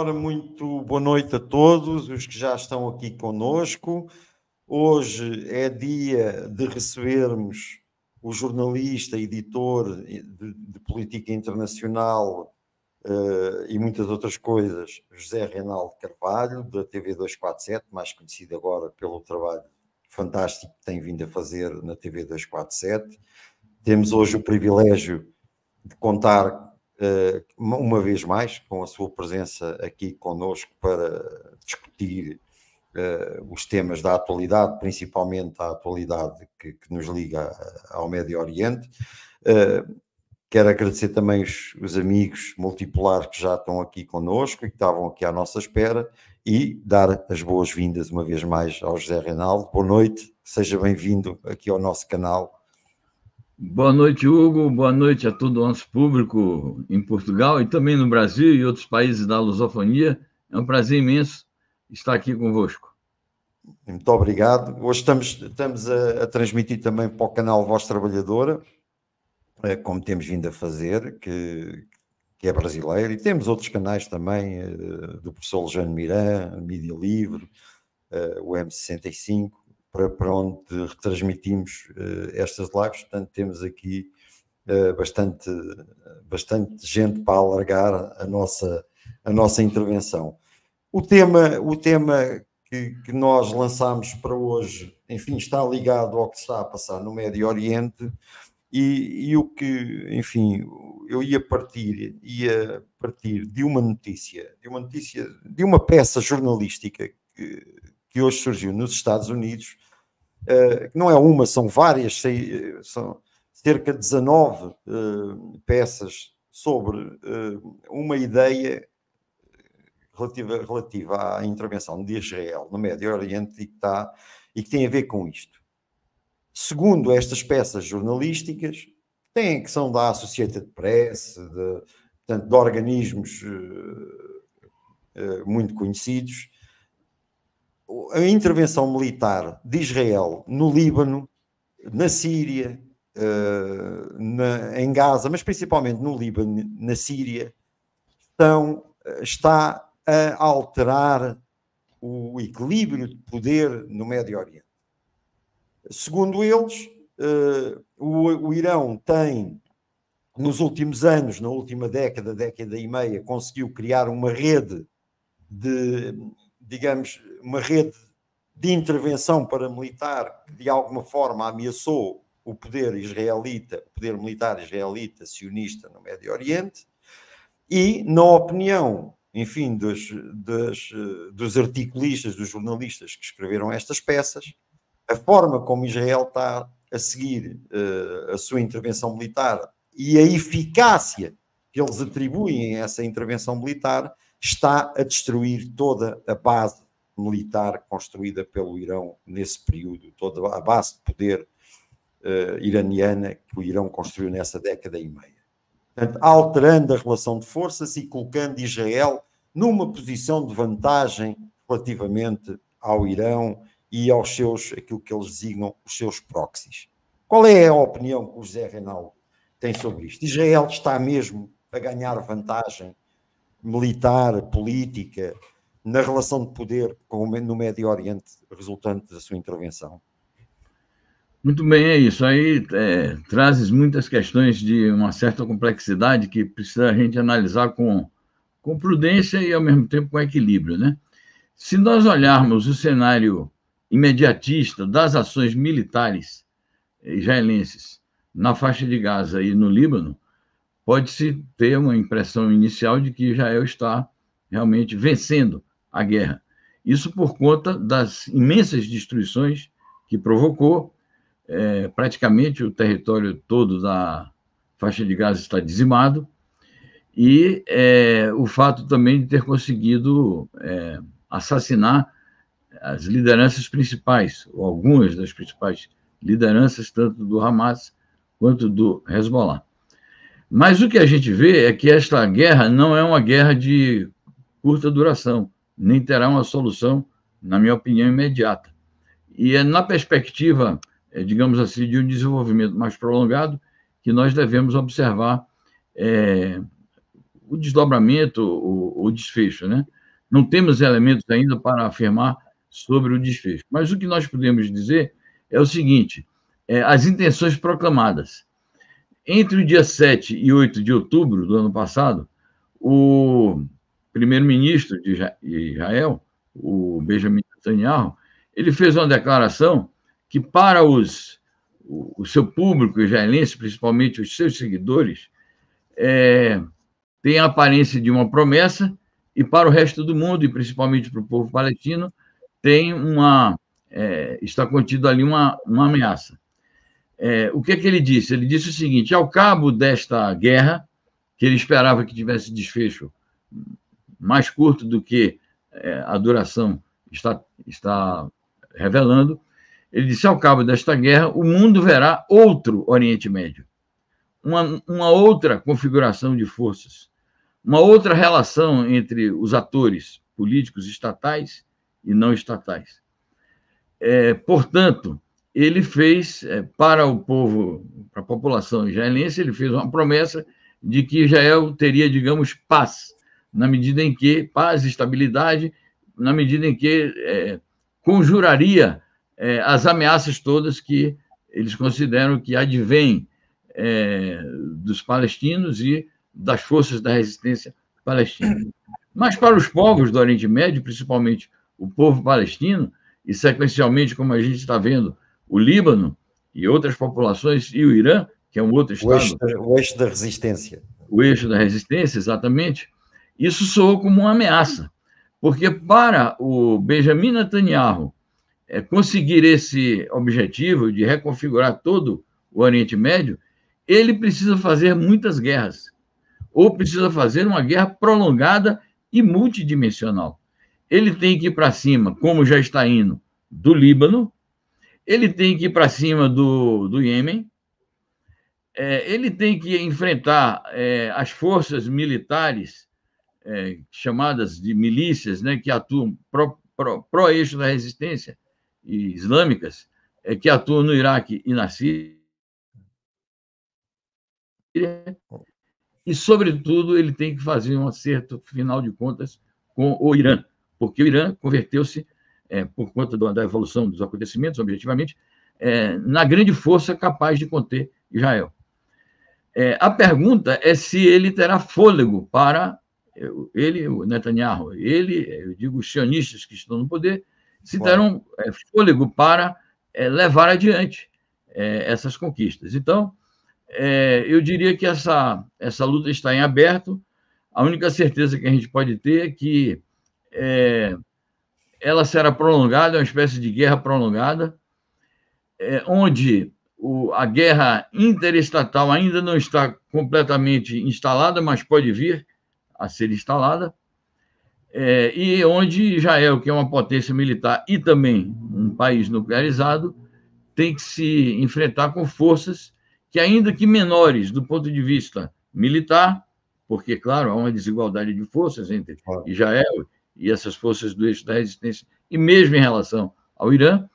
Ora, muito boa noite a todos os que já estão aqui conosco. Hoje é dia de recebermos o jornalista, editor de política internacional e muitas outras coisas, José Reinaldo Carvalho, da TV 247, mais conhecido agora pelo trabalho fantástico que tem vindo a fazer na TV 247. Temos hoje o privilégio de contar uma vez mais com a sua presença aqui conosco para discutir os temas da atualidade, principalmente a atualidade que nos liga ao Médio Oriente. Quero agradecer também os amigos multipolares que já estão aqui conosco e que estavam aqui à nossa espera e dar as boas-vindas uma vez mais ao José Reinaldo. Boa noite, seja bem-vindo aqui ao nosso canal. Boa noite, Hugo. Boa noite a todo o nosso público em Portugal e também no Brasil e outros países da lusofonia. É um prazer imenso estar aqui convosco. Muito obrigado. Hoje estamos a transmitir também para o canal Voz Trabalhadora, como temos vindo a fazer, que é brasileiro, e temos outros canais também, do professor Alexandre Miran, Mídia Livre, o M65, para onde retransmitimos estas lives. Portanto, temos aqui bastante gente para alargar a nossa intervenção. O tema que nós lançámos para hoje, enfim, está ligado ao que está a passar no Médio Oriente e o que, enfim, eu ia partir de uma notícia, de uma peça jornalística que hoje surgiu nos Estados Unidos, que não é uma, são várias, são cerca de 19 peças sobre uma ideia relativa à intervenção de Israel no Médio Oriente e que tem a ver com isto. Segundo estas peças jornalísticas, que são da Associated Press, portanto, de organismos muito conhecidos, a intervenção militar de Israel no Líbano, na Síria, em Gaza, mas principalmente no Líbano, na Síria, está a alterar o equilíbrio de poder no Médio Oriente. Segundo eles, o Irão tem, nos últimos anos, na última década e meia, conseguiu criar uma rede uma rede de intervenção paramilitar que de alguma forma ameaçou o poder militar israelita sionista no Médio Oriente, e na opinião, enfim, dos articulistas, dos jornalistas que escreveram estas peças, a forma como Israel está a seguir a sua intervenção militar e a eficácia que eles atribuem a essa intervenção militar está a destruir toda a base militar construída pelo Irão nesse período, toda a base de poder iraniana que o Irão construiu nessa década e meia. Portanto, alterando a relação de forças e colocando Israel numa posição de vantagem relativamente ao Irão e aos aquilo que eles designam os seus proxies. Qual é a opinião que o José Reinaldo tem sobre isto? Israel está mesmo a ganhar vantagem militar, política, na relação de poder no Médio Oriente resultante da sua intervenção? Muito bem, é isso. Aí trazes muitas questões de uma certa complexidade que precisa a gente analisar com prudência e, ao mesmo tempo, com equilíbrio, né? Se nós olharmos o cenário imediatista das ações militares israelenses na faixa de Gaza e no Líbano, pode-se ter uma impressão inicial de que Israel está realmente vencendo a guerra. Isso por conta das imensas destruições que provocou. Praticamente o território todo da faixa de Gaza está dizimado, e o fato também de ter conseguido assassinar as lideranças principais, ou algumas das principais lideranças, tanto do Hamas quanto do Hezbollah. Mas o que a gente vê é que esta guerra não é uma guerra de curta duração, nem terá uma solução, na minha opinião, imediata. E é na perspectiva, digamos assim, de um desenvolvimento mais prolongado que nós devemos observar o desdobramento, o desfecho, né? Não temos elementos ainda para afirmar sobre o desfecho. Mas o que nós podemos dizer é o seguinte: as intenções proclamadas. Entre o dia 7 e 8 de outubro do ano passado, o primeiro-ministro de Israel, o Benjamin Netanyahu, ele fez uma declaração que, para o seu público israelense, principalmente os seus seguidores, tem a aparência de uma promessa, e para o resto do mundo, e principalmente para o povo palestino, está contido ali uma ameaça. O que é que ele disse? Ele disse o seguinte: ao cabo desta guerra, que ele esperava que tivesse desfecho mais curto do que a duração está revelando, ele disse: ao cabo desta guerra, o mundo verá outro Oriente Médio, uma outra configuração de forças, uma outra relação entre os atores políticos estatais e não estatais. Portanto, ele fez para o povo, para a população israelense, ele fez uma promessa de que Israel teria, digamos, paz, na medida em que, paz e estabilidade, na medida em que conjuraria as ameaças todas que eles consideram que advêm dos palestinos e das forças da resistência palestina. Mas para os povos do Oriente Médio, principalmente o povo palestino, e sequencialmente, como a gente está vendo, o Líbano e outras populações, e o Irã, que é um outro estado. O eixo da resistência. O eixo da resistência, exatamente. Isso soou como uma ameaça, porque para o Benjamin Netanyahu conseguir esse objetivo de reconfigurar todo o Oriente Médio, ele precisa fazer muitas guerras, ou precisa fazer uma guerra prolongada e multidimensional. Ele tem que ir para cima, como já está indo, do Líbano, ele tem que ir para cima do Iêmen, ele tem que enfrentar as forças militares, chamadas de milícias, né, que atuam pró-eixo da resistência, e islâmicas, que atuam no Iraque e na Síria, e, sobretudo, ele tem que fazer um acerto, final de contas, com o Irã, porque o Irã converteu-se, por conta da evolução dos acontecimentos, objetivamente, na grande força capaz de conter Israel. A pergunta é se ele terá fôlego para, o Netanyahu, eu digo os sionistas que estão no poder, se terão fôlego para levar adiante essas conquistas. Então, eu diria que essa luta está em aberto. A única certeza que a gente pode ter é que ela será prolongada, é uma espécie de guerra prolongada, onde a guerra interestatal ainda não está completamente instalada, mas pode vir a ser instalada, e onde Israel, que é uma potência militar e também um país nuclearizado, tem que se enfrentar com forças que, ainda que menores do ponto de vista militar, porque, claro, há uma desigualdade de forças entre Israel e essas forças do eixo da resistência, e mesmo em relação ao Irã,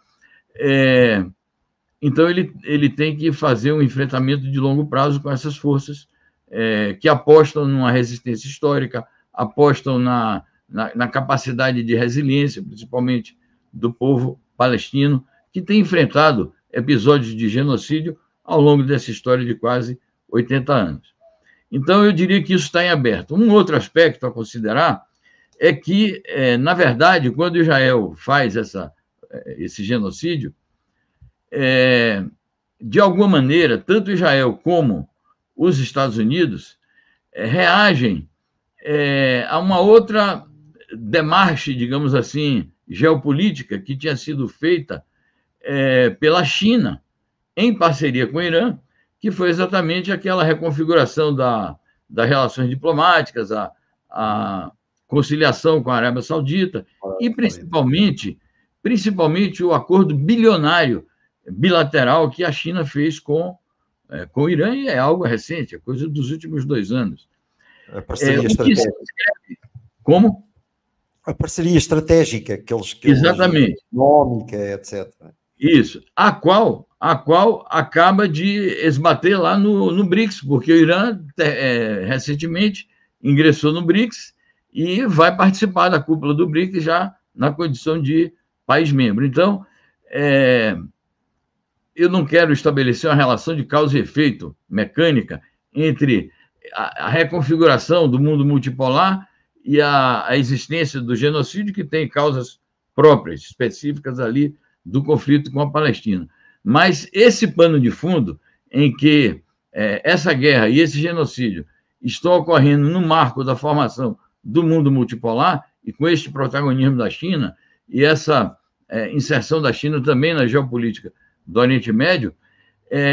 então ele tem que fazer um enfrentamento de longo prazo com essas forças que apostam numa resistência histórica, apostam na capacidade de resiliência, principalmente do povo palestino, que tem enfrentado episódios de genocídio ao longo dessa história de quase 80 anos. Então, eu diria que isso está em aberto. Um outro aspecto a considerar é que, na verdade, quando Israel faz esse genocídio, de alguma maneira, tanto Israel como os Estados Unidos reagem a uma outra demarche, digamos assim, geopolítica que tinha sido feita pela China, em parceria com o Irã, que foi exatamente aquela reconfiguração das relações diplomáticas, a conciliação com a Arábia Saudita e, principalmente o acordo bilionário bilateral que a China fez com o Irã, e é algo recente, é coisa dos últimos 2 anos. A parceria estratégica. Como? A parceria estratégica que eles exatamente. Econômica, etc. Isso, a qual acaba de esbater lá no BRICS, porque o Irã recentemente ingressou no BRICS e vai participar da cúpula do BRICS já na condição de país membro. Então, eu não quero estabelecer uma relação de causa e efeito mecânica entre a reconfiguração do mundo multipolar e a existência do genocídio, que tem causas próprias, específicas ali do conflito com a Palestina. Mas esse pano de fundo em que essa guerra e esse genocídio estão ocorrendo no marco da formação do mundo multipolar, e com este protagonismo da China, e essa inserção da China também na geopolítica do Oriente Médio,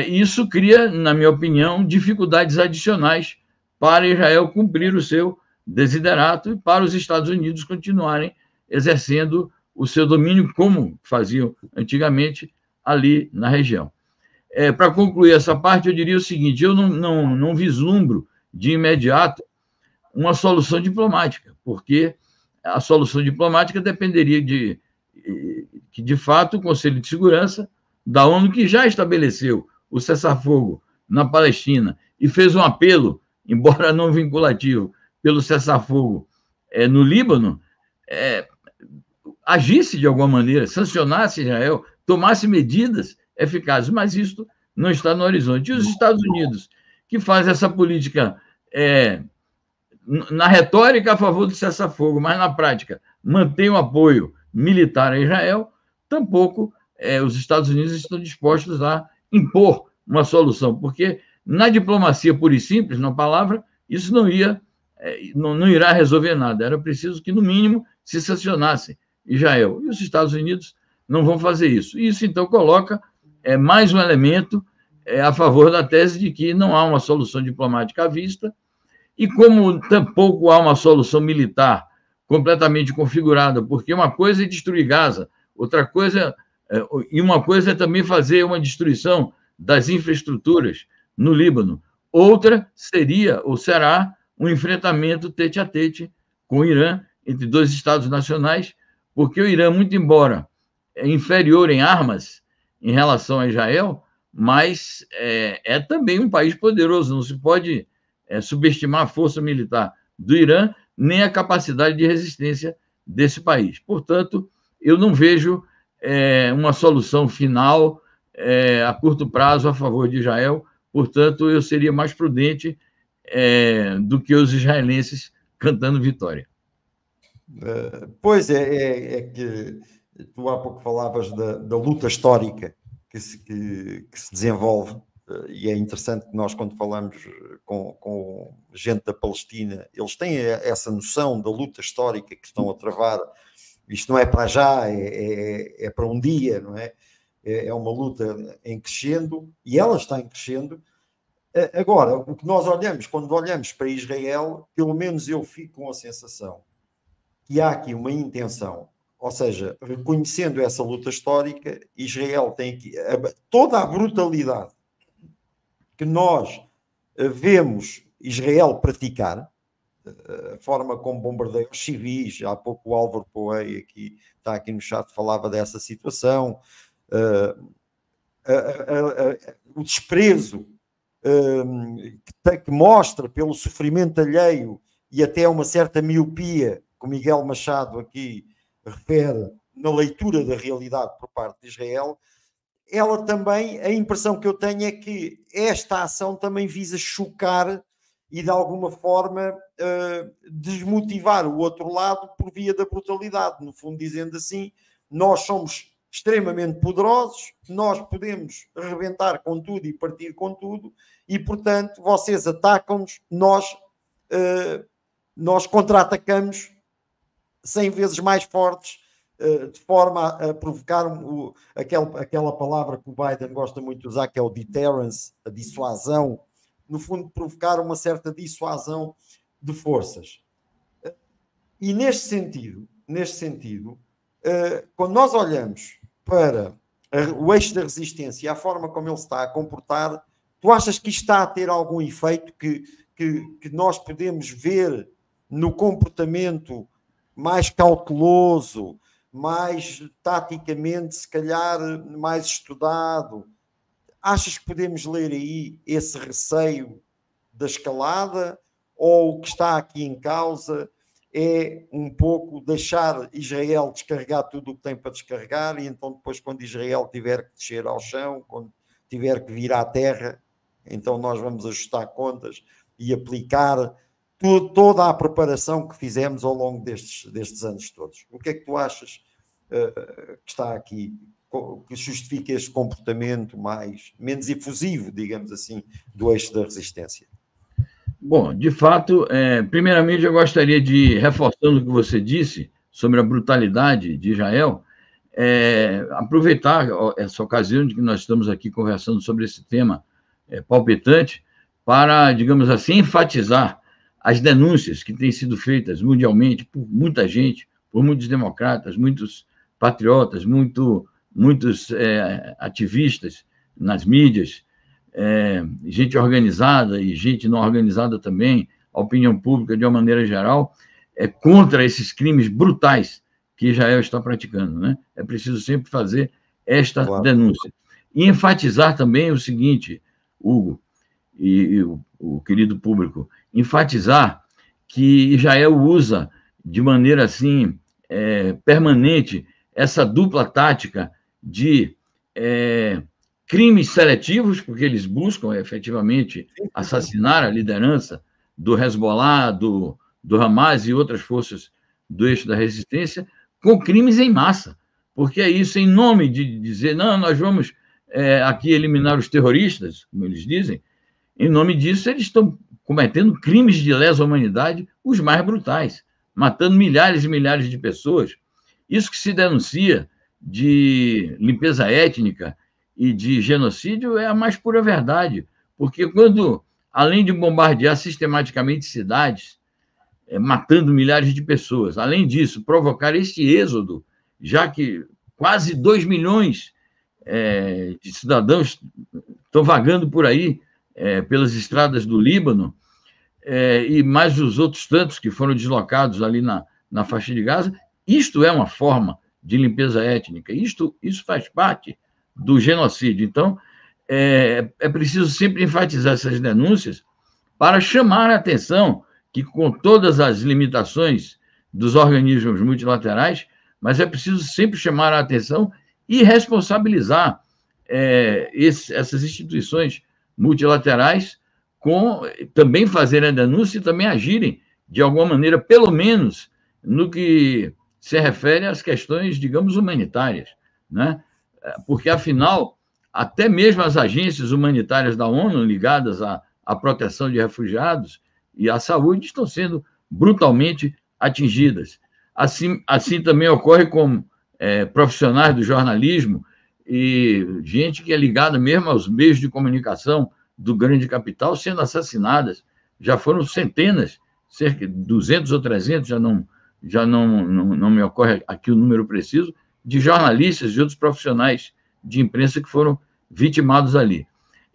isso cria, na minha opinião, dificuldades adicionais para Israel cumprir o seu desiderato e para os Estados Unidos continuarem exercendo o seu domínio, como faziam antigamente ali na região. Para concluir essa parte, eu diria o seguinte: eu não vislumbro de imediato uma solução diplomática, porque a solução diplomática dependeria que, de fato, o Conselho de Segurança da ONU, que já estabeleceu o cessar-fogo na Palestina e fez um apelo, embora não vinculativo, pelo cessar-fogo no Líbano, agisse de alguma maneira, sancionasse Israel, tomasse medidas eficazes, mas isso não está no horizonte. E os Estados Unidos, que faz essa política na retórica a favor do cessar-fogo, mas na prática mantém o apoio militar a Israel, tampouco os Estados Unidos estão dispostos a impor uma solução, porque na diplomacia pura e simples, na palavra, isso não irá resolver nada. Era preciso que, no mínimo, se sancionasse Israel. E os Estados Unidos não vão fazer isso. Isso, então, coloca mais um elemento a favor da tese de que não há uma solução diplomática à vista, e como tampouco há uma solução militar completamente configurada, porque uma coisa é destruir Gaza, outra coisa e uma coisa é também fazer uma destruição das infraestruturas no Líbano, outra seria ou será um enfrentamento tete a tete com o Irã, entre dois Estados nacionais, porque o Irã, muito embora inferior em armas em relação a Israel, mas é também um país poderoso, não se pode subestimar a força militar do Irã, nem a capacidade de resistência desse país. Portanto, eu não vejo uma solução final a curto prazo a favor de Israel. Portanto, eu seria mais prudente do que os israelenses cantando vitória. Pois é que tu há pouco falavas da luta histórica que se desenvolve, e é interessante que nós, quando falamos com gente da Palestina, eles têm essa noção da luta histórica que estão a travar. Isto não é para já, é para um dia, não é? É uma luta em crescendo, e ela está em crescendo. Agora, o que nós olhamos, quando olhamos para Israel, pelo menos eu fico com a sensação que há aqui uma intenção, ou seja, reconhecendo essa luta histórica, Israel tem aqui toda a brutalidade que nós vemos Israel praticar, a forma como bombardeia os civis. Há pouco o Álvaro Poei está aqui no chat, falava dessa situação, o desprezo que mostra pelo sofrimento alheio e até uma certa miopia que o Miguel Machado aqui refere na leitura da realidade por parte de Israel. Ela também, a impressão que eu tenho é que esta ação também visa chocar e de alguma forma desmotivar o outro lado por via da brutalidade, no fundo dizendo assim: nós somos extremamente poderosos, nós podemos arrebentar com tudo e partir com tudo, e portanto vocês atacam-nos, nós contra-atacamos 100 vezes mais fortes, de forma a provocar aquela palavra que o Biden gosta muito de usar, que é o deterrence, a dissuasão, no fundo provocar uma certa dissuasão de forças. E neste sentido, quando nós olhamos para o eixo da resistência e a forma como ele se está a comportar, tu achas que isto está a ter algum efeito que nós podemos ver no comportamento mais cauteloso, mais taticamente, se calhar, mais estudado? Achas que podemos ler aí esse receio da escalada? ou o que está aqui em causa é um pouco deixar Israel descarregar tudo o que tem para descarregar, e então depois, quando Israel tiver que descer ao chão, quando tiver que vir à terra, então nós vamos ajustar contas e aplicar toda a preparação que fizemos ao longo destes anos todos. O que é que tu achas que está aqui, que justifica este comportamento menos efusivo, digamos assim, do eixo da resistência? Bom, de fato, primeiramente eu gostaria de, reforçando o que você disse sobre a brutalidade de Israel, aproveitar essa ocasião de que nós estamos aqui conversando sobre esse tema palpitante para, digamos assim, enfatizar as denúncias que têm sido feitas mundialmente por muita gente, por muitos democratas, muitos patriotas, muitos ativistas nas mídias, gente organizada e gente não organizada também, a opinião pública de uma maneira geral, contra esses crimes brutais que Israel está praticando, né? É preciso sempre fazer esta denúncia. E enfatizar também o seguinte, Hugo e o querido público, enfatizar que Israel usa de maneira assim permanente essa dupla tática de crimes seletivos, porque eles buscam efetivamente assassinar a liderança do Hezbollah, do Hamas e outras forças do eixo da resistência, com crimes em massa, porque é isso em nome de dizer, não, nós vamos aqui eliminar os terroristas, como eles dizem. Em nome disso, eles estão cometendo crimes de lesa humanidade, os mais brutais, matando milhares e milhares de pessoas. Isso que se denuncia de limpeza étnica e de genocídio é a mais pura verdade, porque quando, além de bombardear sistematicamente cidades, matando milhares de pessoas, além disso, provocar este êxodo, já que quase 2 milhões de cidadãos estão vagando por aí, pelas estradas do Líbano, e mais os outros tantos que foram deslocados ali na faixa de Gaza, isto é uma forma de limpeza étnica, isso faz parte do genocídio. Então, é preciso sempre enfatizar essas denúncias para chamar a atenção que, com todas as limitações dos organismos multilaterais, mas é preciso sempre chamar a atenção e responsabilizar essas instituições multilaterais com também fazerem a denúncia e também agirem de alguma maneira, pelo menos no que se refere às questões, digamos, humanitárias, né? Porque, afinal, até mesmo as agências humanitárias da ONU ligadas à proteção de refugiados e à saúde estão sendo brutalmente atingidas. Assim também ocorre com profissionais do jornalismo e gente que é ligada mesmo aos meios de comunicação do grande capital sendo assassinadas. Já foram centenas, cerca de 200 ou 300, já não me ocorre aqui o número preciso, de jornalistas e outros profissionais de imprensa que foram vitimados ali.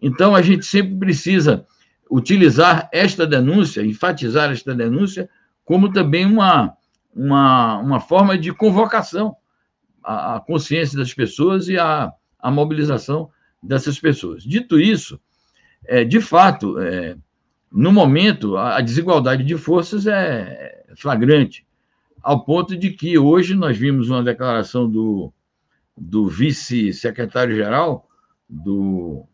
Então, a gente sempre precisa utilizar esta denúncia, enfatizar esta denúncia, como também uma forma de convocação à consciência das pessoas e à mobilização dessas pessoas. Dito isso, de fato, no momento, a desigualdade de forças é flagrante, ao ponto de que hoje nós vimos uma declaração do vice-secretário-geral do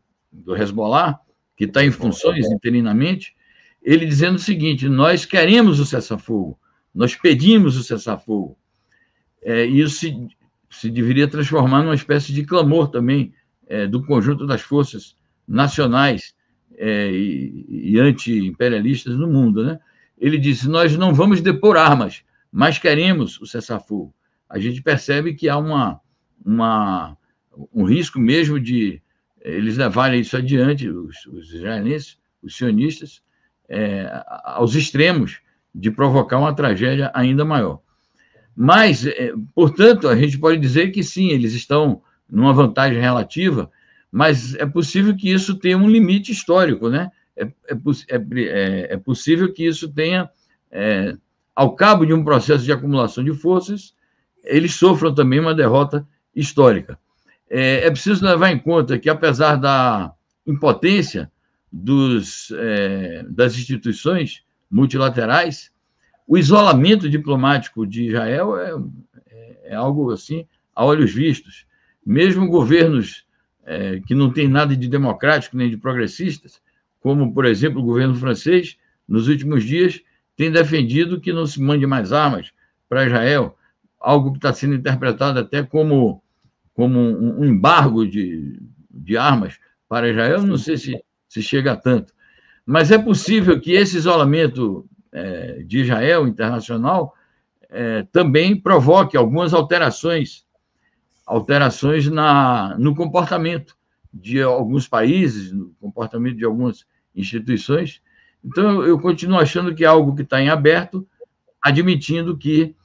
Hezbollah, que está em funções interinamente, ele dizendo o seguinte: nós queremos o cessar-fogo, nós pedimos o cessar-fogo. Isso se deveria transformar numa espécie de clamor também do conjunto das forças nacionais e anti-imperialistas no mundo, né? Ele disse: nós não vamos depor armas, mas queremos o cessar-fogo. A gente percebe que há um risco mesmo de eles levarem isso adiante, os israelenses, os sionistas, aos extremos de provocar uma tragédia ainda maior. Mas, portanto, a gente pode dizer que sim, eles estão numa vantagem relativa, mas é possível que isso tenha um limite histórico, né? É possível que isso tenha, ao cabo de um processo de acumulação de forças, eles sofram também uma derrota histórica. É preciso levar em conta que, apesar da impotência das instituições multilaterais, o isolamento diplomático de Israel é algo assim a olhos vistos. Mesmo governos que não têm nada de democrático nem de progressistas, como, por exemplo, o governo francês, nos últimos dias, tem defendido que não se mande mais armas para Israel, algo que está sendo interpretado até como um embargo de armas para Israel. Não sei se chega a tanto. Mas é possível que esse isolamento de Israel internacional também provoque algumas alterações no comportamento de alguns países, no comportamento de algumas instituições. Então, eu continuo achando que é algo que está em aberto, admitindo que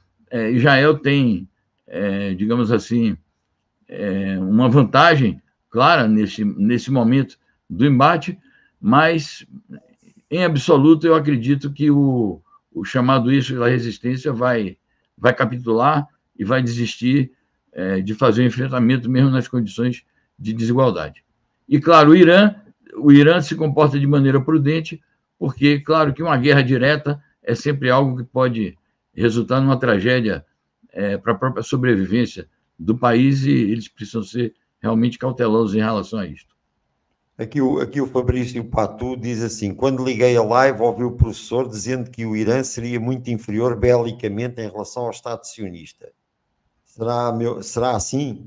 Israel tem, digamos assim, uma vantagem clara nesse momento do embate, mas, em absoluto, eu acredito que o chamado eixo da resistência vai capitular e vai desistir de fazer o enfrentamento mesmo nas condições de desigualdade. E, claro, o Irã se comporta de maneira prudente, porque, claro, que uma guerra direta é sempre algo que pode resultar numa tragédia para a própria sobrevivência do país, e eles precisam ser realmente cautelosos em relação a isto. Aqui o Fabrício Patu diz assim: quando liguei a live, ouvi o professor dizendo que o Irã seria muito inferior belicamente em relação ao Estado sionista. Será assim?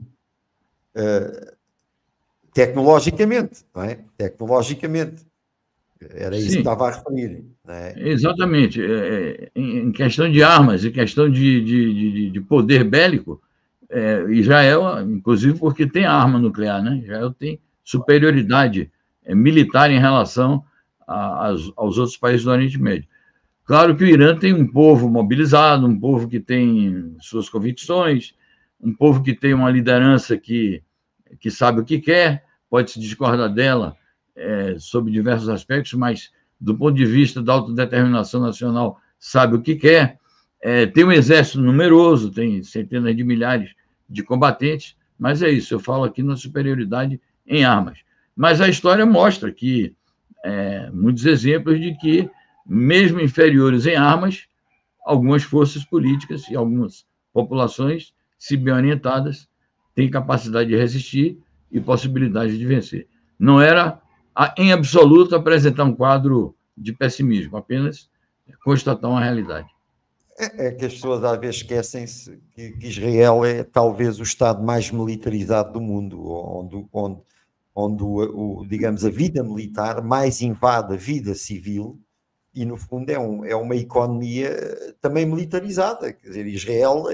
Tecnologicamente, não é? Tecnologicamente. Era isso que estava a referir. Não é? Exatamente. Em questão de armas, em questão de poder bélico, Israel, inclusive porque tem arma nuclear, né? Israel tem superioridade militar em relação aos outros países do Oriente Médio. Claro que o Irã tem um povo mobilizado, um povo que tem suas convicções, um povo que tem uma liderança que sabe o que quer, pode se discordar dela sobre diversos aspectos, mas do ponto de vista da autodeterminação nacional, sabe o que quer. Tem um exército numeroso, tem centenas de milhares de combatentes, mas é isso, eu falo aqui na superioridade em armas. Mas a história mostra que muitos exemplos de que, mesmo inferiores em armas, algumas forças políticas e algumas populações, se bem orientadas, têm capacidade de resistir e possibilidade de vencer. Não era, em absoluto, apresentar um quadro de pessimismo, apenas constatar uma realidade. É que as pessoas às vezes esquecem-se que Israel é talvez o Estado mais militarizado do mundo, onde digamos, a vida militar mais invade a vida civil, e no fundo é uma economia também militarizada. Quer dizer, Israel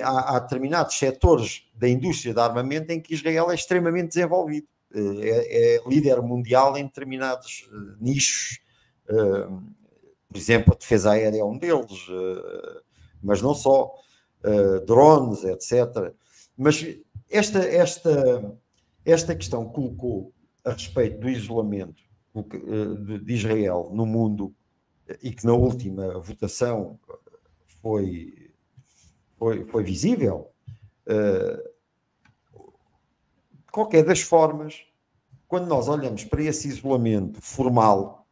há determinados setores da indústria de armamento em que Israel é extremamente desenvolvido. É líder mundial em determinados nichos. Por exemplo, a defesa aérea é um deles, mas não só, drones, etc. Mas esta questão colocou a respeito do isolamento de Israel no mundo, e que na última votação foi visível. De qualquer das formas, quando nós olhamos para esse isolamento formal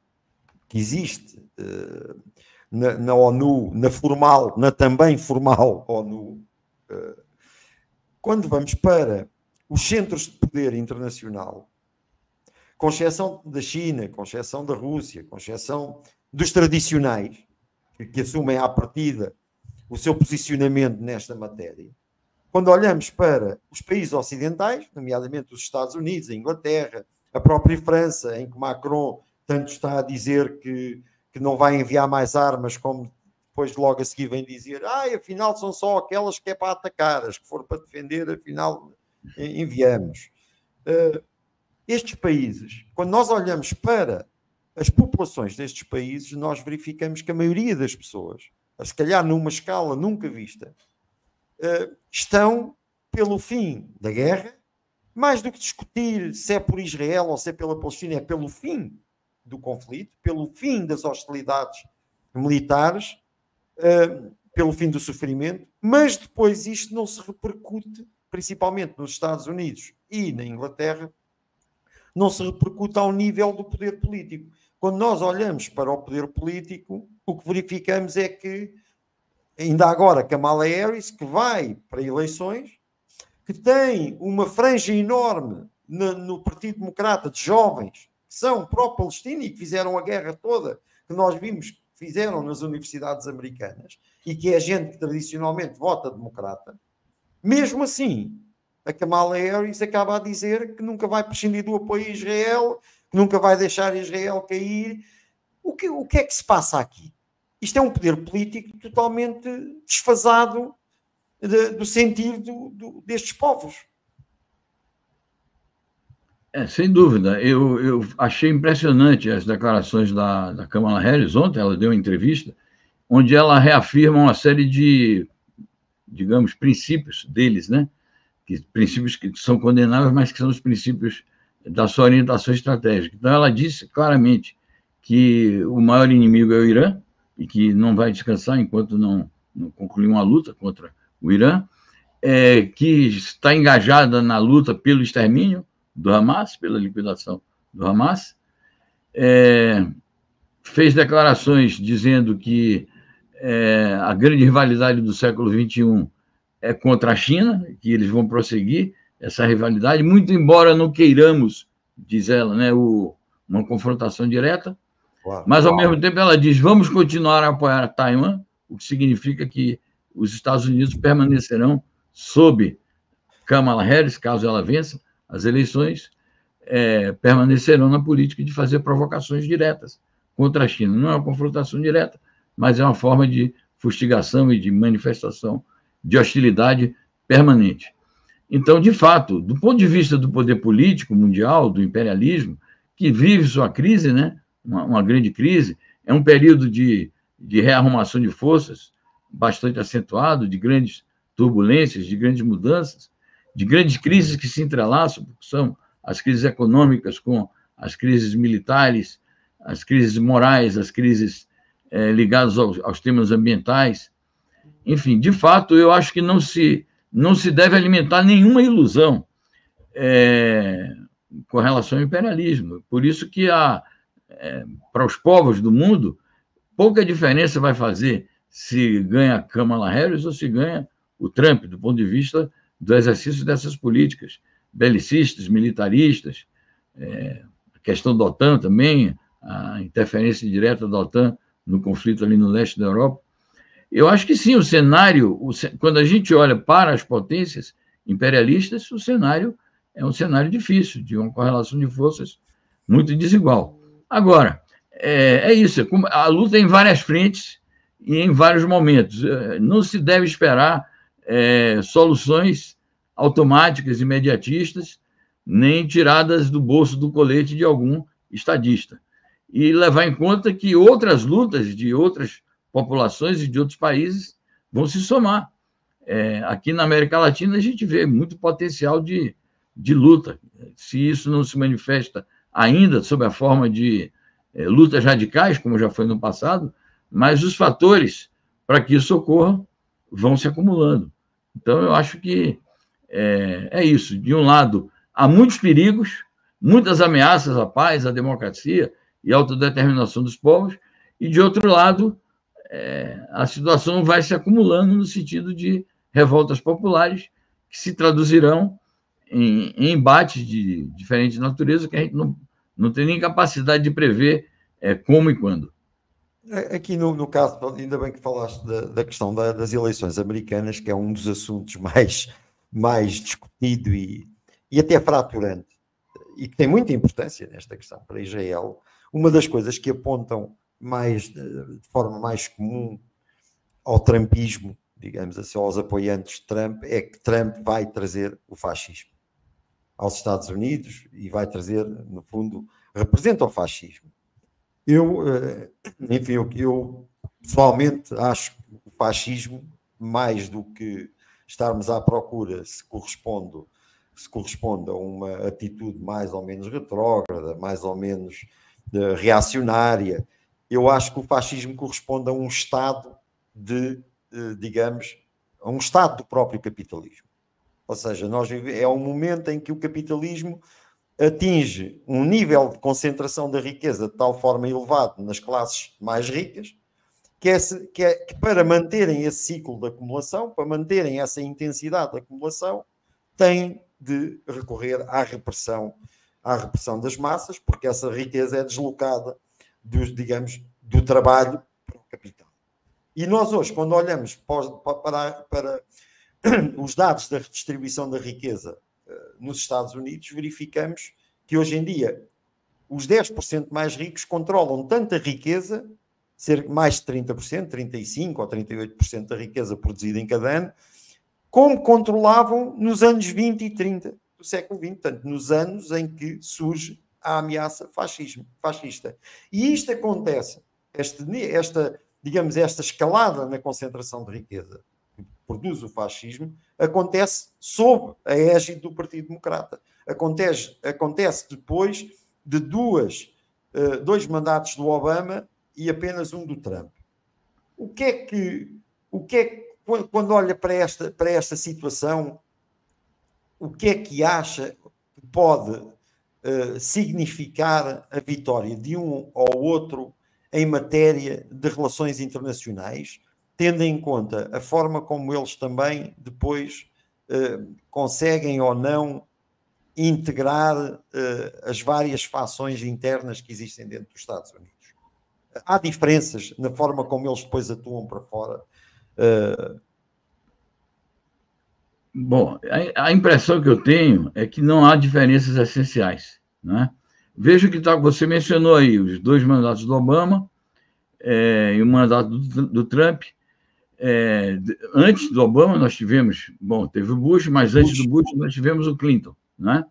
que existe na ONU, na também formal ONU, quando vamos para os centros de poder internacional, com exceção da China, com exceção da Rússia, com exceção dos tradicionais, que assumem à partida o seu posicionamento nesta matéria, quando olhamos para os países ocidentais, nomeadamente os Estados Unidos, a Inglaterra, a própria França, em que Macron tanto está a dizer que não vai enviar mais armas, como depois logo a seguir vem dizer afinal são só aquelas que é para atacar, as que for para defender, afinal enviamos. Estes países, quando nós olhamos para as populações destes países, nós verificamos que a maioria das pessoas, se calhar numa escala nunca vista, estão pelo fim da guerra, mais do que discutir se é por Israel ou se é pela Palestina, é pelo fim do conflito, pelo fim das hostilidades militares, pelo fim do sofrimento, mas depois isto não se repercute, principalmente nos Estados Unidos e na Inglaterra, não se repercute ao nível do poder político. Quando nós olhamos para o poder político, o que verificamos é que, ainda agora, Kamala Harris, que vai para eleições, que tem uma franja enorme no Partido Democrata de jovens que são pró-Palestina e que fizeram a guerra toda que nós vimos que fizeram nas universidades americanas e que é gente que tradicionalmente vota democrata, mesmo assim, a Kamala Harris acaba a dizer que nunca vai prescindir do apoio a Israel, que nunca vai deixar Israel cair. O que é que se passa aqui? Isto é um poder político totalmente desfasado do sentir destes povos. Sem dúvida. Eu achei impressionante as declarações da Kamala Harris ontem. Ela deu uma entrevista onde ela reafirma uma série de, digamos, princípios deles, né? Princípios que são condenáveis, mas que são os princípios da sua orientação estratégica. Então, ela disse claramente que o maior inimigo é o Irã e que não vai descansar enquanto não concluir uma luta contra o Irã, que está engajada na luta pelo extermínio do Hamas, pela liquidação do Hamas, fez declarações dizendo que a grande rivalidade do século XXI é contra a China, que eles vão prosseguir essa rivalidade, muito embora não queiramos, diz ela, né, uma confrontação direta, mas ao mesmo tempo ela diz, vamos continuar a apoiar Taiwan, o que significa que os Estados Unidos permanecerão sob Kamala Harris, caso ela vença as eleições, permanecerão na política de fazer provocações diretas contra a China. Não é uma confrontação direta, mas é uma forma de fustigação e de manifestação de hostilidade permanente. Então, de fato, do ponto de vista do poder político mundial, do imperialismo, que vive sua crise, né, uma grande crise, é um período de rearrumação de forças bastante acentuado, de grandes turbulências, de grandes mudanças, de grandes crises que se entrelaçam, porque são as crises econômicas com as crises militares, as crises morais, as crises ligadas aos temas ambientais. Enfim, de fato, eu acho que não se deve alimentar nenhuma ilusão com relação ao imperialismo. Por isso que para os povos do mundo, pouca diferença vai fazer se ganha Kamala Harris ou se ganha o Trump, do ponto de vista do exercício dessas políticas belicistas, militaristas, a questão da OTAN também, a interferência direta da OTAN no conflito ali no leste da Europa. Eu acho que sim, o cenário, quando a gente olha para as potências imperialistas, o cenário é um cenário difícil, de uma correlação de forças muito desigual. Agora, é isso, a luta é em várias frentes e em vários momentos. Não se deve esperar soluções automáticas, imediatistas, nem tiradas do bolso do colete de algum estadista. E levar em conta que outras lutas de outras populações e de outros países vão se somar. Aqui na América Latina, a gente vê muito potencial de luta. Se isso não se manifesta ainda sob a forma de lutas radicais, como já foi no passado, mas os fatores para que isso ocorra vão se acumulando. Então, eu acho que é isso. De um lado, há muitos perigos, muitas ameaças à paz, à democracia e à autodeterminação dos povos, e, de outro lado, a situação vai se acumulando no sentido de revoltas populares que se traduzirão em embates de diferente natureza que a gente não tem nem capacidade de prever como e quando. Aqui no caso, ainda bem que falaste da questão das eleições americanas, que é um dos assuntos mais discutido e até fraturante, e que tem muita importância nesta questão para Israel. Uma das coisas que apontam de forma mais comum ao trumpismo, digamos assim, aos apoiantes de Trump, é que Trump vai trazer o fascismo aos Estados Unidos e vai trazer, no fundo, representa o fascismo. Eu pessoalmente acho que o fascismo, mais do que estarmos à procura se corresponde a uma atitude mais ou menos retrógrada, mais ou menos reacionária, eu acho que o fascismo corresponde a um estado digamos, a um estado do próprio capitalismo. Ou seja, é um momento em que o capitalismo atinge um nível de concentração da riqueza de tal forma elevado nas classes mais ricas, que para manterem esse ciclo de acumulação, para manterem essa intensidade de acumulação, têm de recorrer à repressão das massas, porque essa riqueza é deslocada do trabalho para o capital. E nós hoje, quando olhamos para os dados da redistribuição da riqueza nos Estados Unidos, verificamos que hoje em dia os 10% mais ricos controlam tanta riqueza, mais de 30%, 35% ou 38% da riqueza produzida em cada ano, como controlavam nos anos 20 e 30 do século XX, portanto, nos anos em que surge a ameaça fascista. E isto acontece, esta escalada na concentração de riqueza que produz o fascismo, acontece sob a égide do Partido Democrata. Acontece depois de dois mandatos do Obama e apenas um do Trump. Quando olha para esta situação, o que é que acha que pode significar a vitória de um ou outro em matéria de relações internacionais, tendo em conta a forma como eles também depois conseguem ou não integrar as várias fações internas que existem dentro dos Estados Unidos? Há diferenças na forma como eles depois atuam para fora? Bom, a impressão que eu tenho é que não há diferenças essenciais, né? Veja que você mencionou aí os 2 mandatos do Obama e o mandato do Trump. Antes do Obama nós tivemos, teve o Bush, mas antes do Bush nós tivemos o Clinton, né?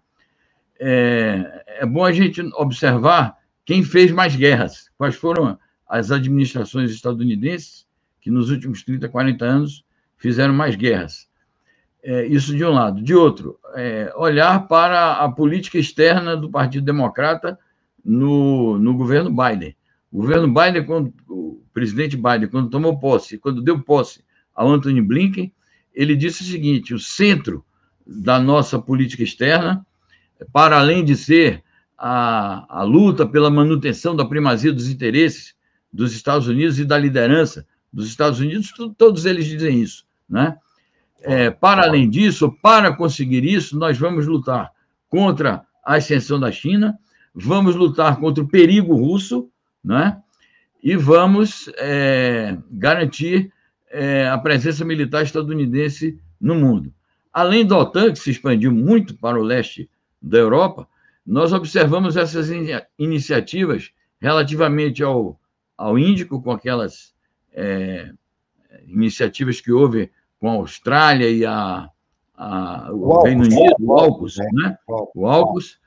É bom a gente observar quem fez mais guerras, quais foram as administrações estadunidenses que nos últimos 30, 40 anos fizeram mais guerras. Isso de um lado. De outro, olhar para a política externa do Partido Democrata no governo Biden. O governo Biden, o presidente Biden, quando tomou posse, quando deu posse ao Antony Blinken, ele disse o seguinte: o centro da nossa política externa, para além de ser a luta pela manutenção da primazia dos interesses dos Estados Unidos e da liderança dos Estados Unidos, todos eles dizem isso, né? Para além disso, para conseguir isso, nós vamos lutar contra a ascensão da China, vamos lutar contra o perigo russo, né? E vamos garantir a presença militar estadunidense no mundo. Além da OTAN, que se expandiu muito para o leste da Europa, nós observamos essas iniciativas relativamente ao Índico, com aquelas iniciativas que houve com a Austrália e o Reino Unido, o AUKUS, né? O AUKUS.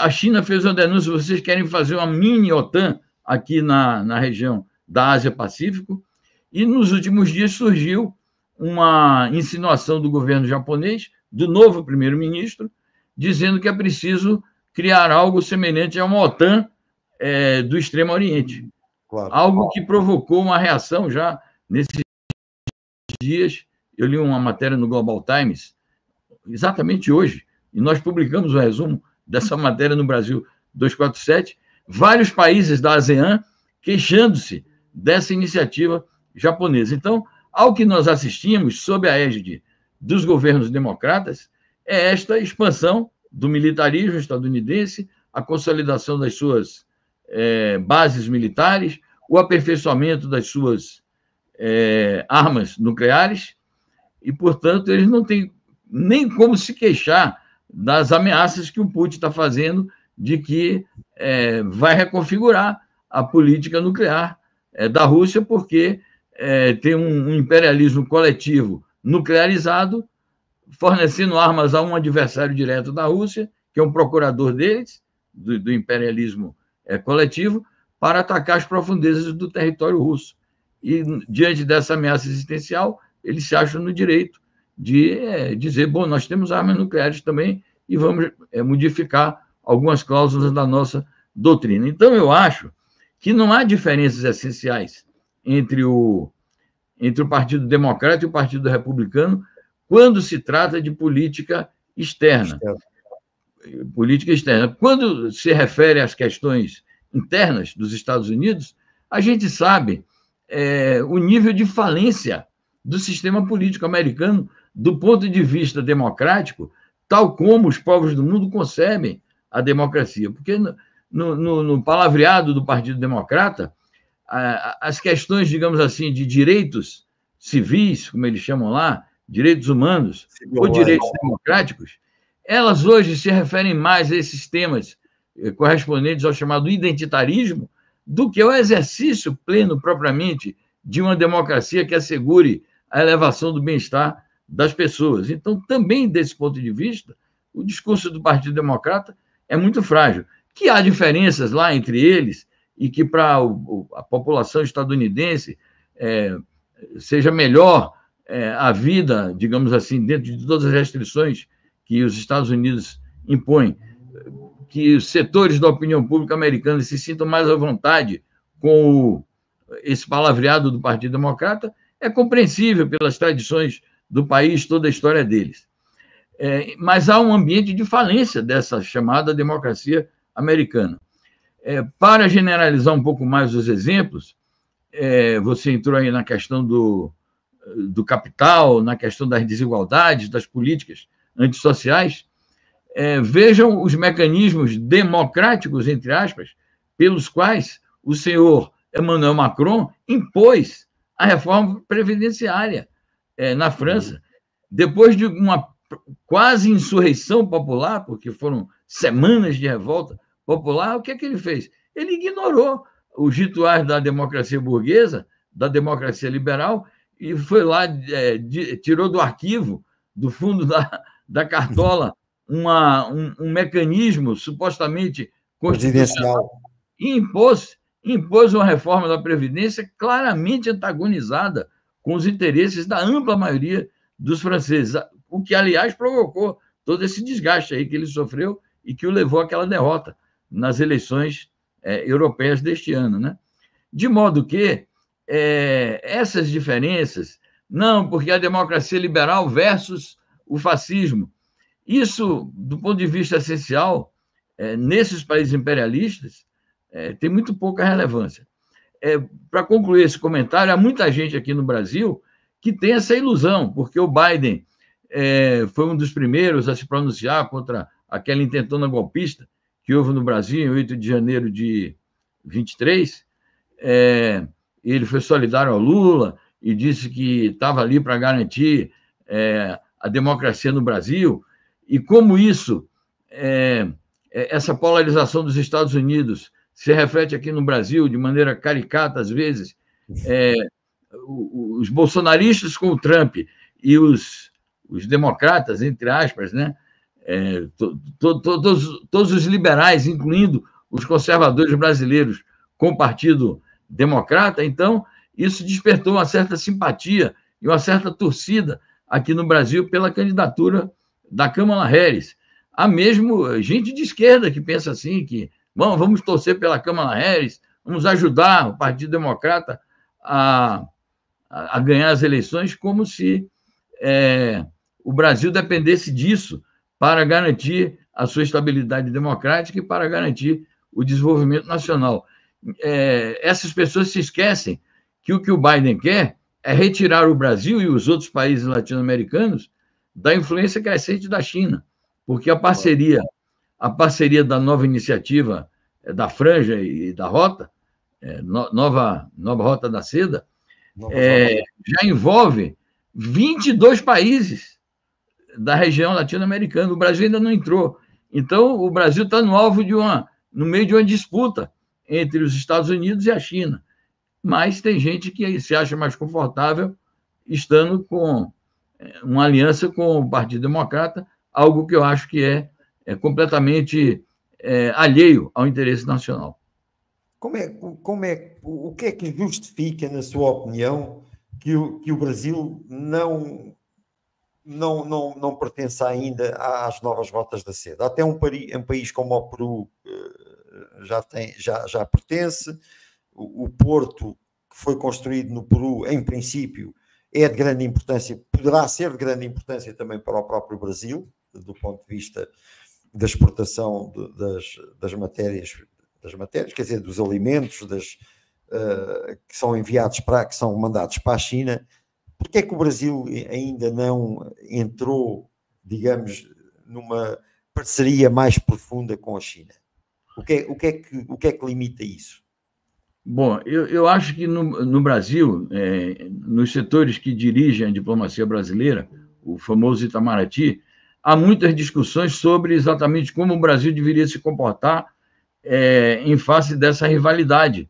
A China fez uma denúncia: vocês querem fazer uma mini OTAN aqui na região da Ásia-Pacífico, e nos últimos dias surgiu uma insinuação do governo japonês, do novo primeiro-ministro, dizendo que é preciso criar algo semelhante a uma OTAN do Extremo Oriente. Claro. Algo que provocou uma reação já nesses dias. Eu li uma matéria no Global Times, exatamente hoje, e nós publicamos o resumo dessa matéria no Brasil 247, vários países da ASEAN queixando-se dessa iniciativa japonesa. Então, ao que nós assistimos, sob a égide dos governos democratas, é esta expansão do militarismo estadunidense, a consolidação das suas bases militares, o aperfeiçoamento das suas armas nucleares, e, portanto, eles não têm nem como se queixar das ameaças que o Putin está fazendo de que vai reconfigurar a política nuclear da Rússia, porque tem um imperialismo coletivo nuclearizado, fornecendo armas a um adversário direto da Rússia, que é um procurador deles, do imperialismo coletivo, para atacar as profundezas do território russo. E, diante dessa ameaça existencial, eles se acham no direito de dizer: bom, nós temos armas nucleares também e vamos modificar algumas cláusulas da nossa doutrina. Então, eu acho que não há diferenças essenciais entre o Partido Democrata e o Partido Republicano quando se trata de política externa. política externa. Quando se refere às questões internas dos Estados Unidos, a gente sabe o nível de falência do sistema político americano do ponto de vista democrático, tal como os povos do mundo concebem a democracia. Porque no palavreado do Partido Democrata, as questões, digamos assim, de direitos civis, como eles chamam lá, direitos humanos ou direitos democráticos, elas hoje se referem mais a esses temas correspondentes ao chamado identitarismo do que ao exercício pleno, propriamente, de uma democracia que assegure a elevação do bem-estar das pessoas. Então, também desse ponto de vista, o discurso do Partido Democrata é muito frágil. Que há diferenças lá entre eles e que para a população estadunidense seja melhor a vida, digamos assim, dentro de todas as restrições que os Estados Unidos impõem, que os setores da opinião pública americana se sintam mais à vontade com esse palavreado do Partido Democrata, é compreensível pelas tradições do país, toda a história deles. Mas há um ambiente de falência dessa chamada democracia americana. Para generalizar um pouco mais os exemplos, você entrou aí na questão do capital, na questão das desigualdades, das políticas antissociais. Vejam os mecanismos democráticos, entre aspas, pelos quais o senhor Emmanuel Macron impôs a reforma previdenciária na França. Depois de uma quase insurreição popular, porque foram semanas de revolta popular, o que é que ele fez? Ele ignorou os rituais da democracia burguesa, da democracia liberal, e foi lá, tirou do arquivo, do fundo da cartola, um mecanismo supostamente constitucional e impôs uma reforma da Previdência claramente antagonizada com os interesses da ampla maioria dos franceses, o que, aliás, provocou todo esse desgaste aí que ele sofreu e que o levou àquela derrota nas eleições europeias deste ano, né? De modo que essas diferenças, não, porque a democracia liberal versus o fascismo, isso, do ponto de vista essencial, nesses países imperialistas, tem muito pouca relevância. Para concluir esse comentário, há muita gente aqui no Brasil que tem essa ilusão, porque o Biden foi um dos primeiros a se pronunciar contra aquela intentona golpista que houve no Brasil em 8 de janeiro de 23. Ele foi solidário ao Lula e disse que estava ali para garantir a democracia no Brasil. E como isso, essa polarização dos Estados Unidos se reflete aqui no Brasil de maneira caricata, às vezes, os bolsonaristas com o Trump e os democratas, entre aspas, né? Todos os liberais, incluindo os conservadores brasileiros, com o Partido Democrata. Então, isso despertou uma certa simpatia e uma certa torcida aqui no Brasil pela candidatura da Kamala Harris. Há mesmo gente de esquerda que pensa assim, que vamos torcer pela Kamala Harris, vamos ajudar o Partido Democrata a ganhar as eleições, como se o Brasil dependesse disso para garantir a sua estabilidade democrática e para garantir o desenvolvimento nacional. Essas pessoas se esquecem que o Biden quer é retirar o Brasil e os outros países latino-americanos da influência crescente da China, porque a parceria da nova iniciativa da Franja e da Rota, nova Rota da Seda, já envolve 22 países da região latino-americana. O Brasil ainda não entrou. Então, o Brasil está no meio de uma disputa entre os Estados Unidos e a China. Mas tem gente que se acha mais confortável estando com uma aliança com o Partido Democrata, algo que eu acho que é completamente alheio ao interesse nacional. O que é que justifica, na sua opinião, que o Brasil não pertence ainda às novas rotas da seda? Até um país como o Peru já pertence. O porto que foi construído no Peru, em princípio, é de grande importância, poderá ser de grande importância também para o próprio Brasil, do ponto de vista da exportação das matérias, quer dizer, dos alimentos, que são enviados que são mandados para a China. Porque é que o Brasil ainda não entrou, digamos, numa parceria mais profunda com a China? O que é que limita isso? Bom, eu acho que no Brasil, nos setores que dirigem a diplomacia brasileira, o famoso Itamaraty, há muitas discussões sobre exatamente como o Brasil deveria se comportar em face dessa rivalidade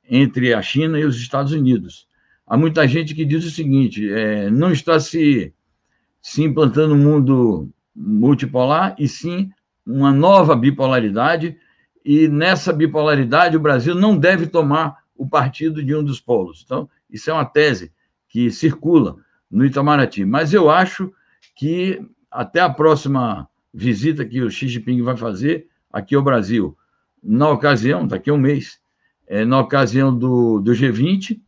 entre a China e os Estados Unidos. Há muita gente que diz o seguinte: não está se implantando um mundo multipolar, e sim uma nova bipolaridade, e nessa bipolaridade o Brasil não deve tomar o partido de um dos polos. Então, isso é uma tese que circula no Itamaraty. Mas eu acho que até a próxima visita que o Xi Jinping vai fazer aqui ao Brasil, na ocasião, daqui a um mês, na ocasião do G20,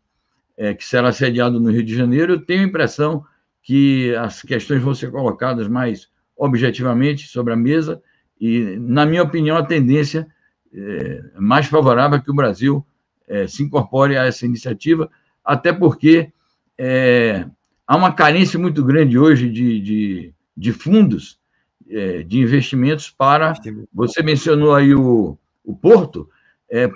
que será sediado no Rio de Janeiro, eu tenho a impressão que as questões vão ser colocadas mais objetivamente sobre a mesa e, na minha opinião, a tendência mais favorável é que o Brasil se incorpore a essa iniciativa, até porque há uma carência muito grande hoje de fundos, de investimentos para... Você mencionou aí o Porto,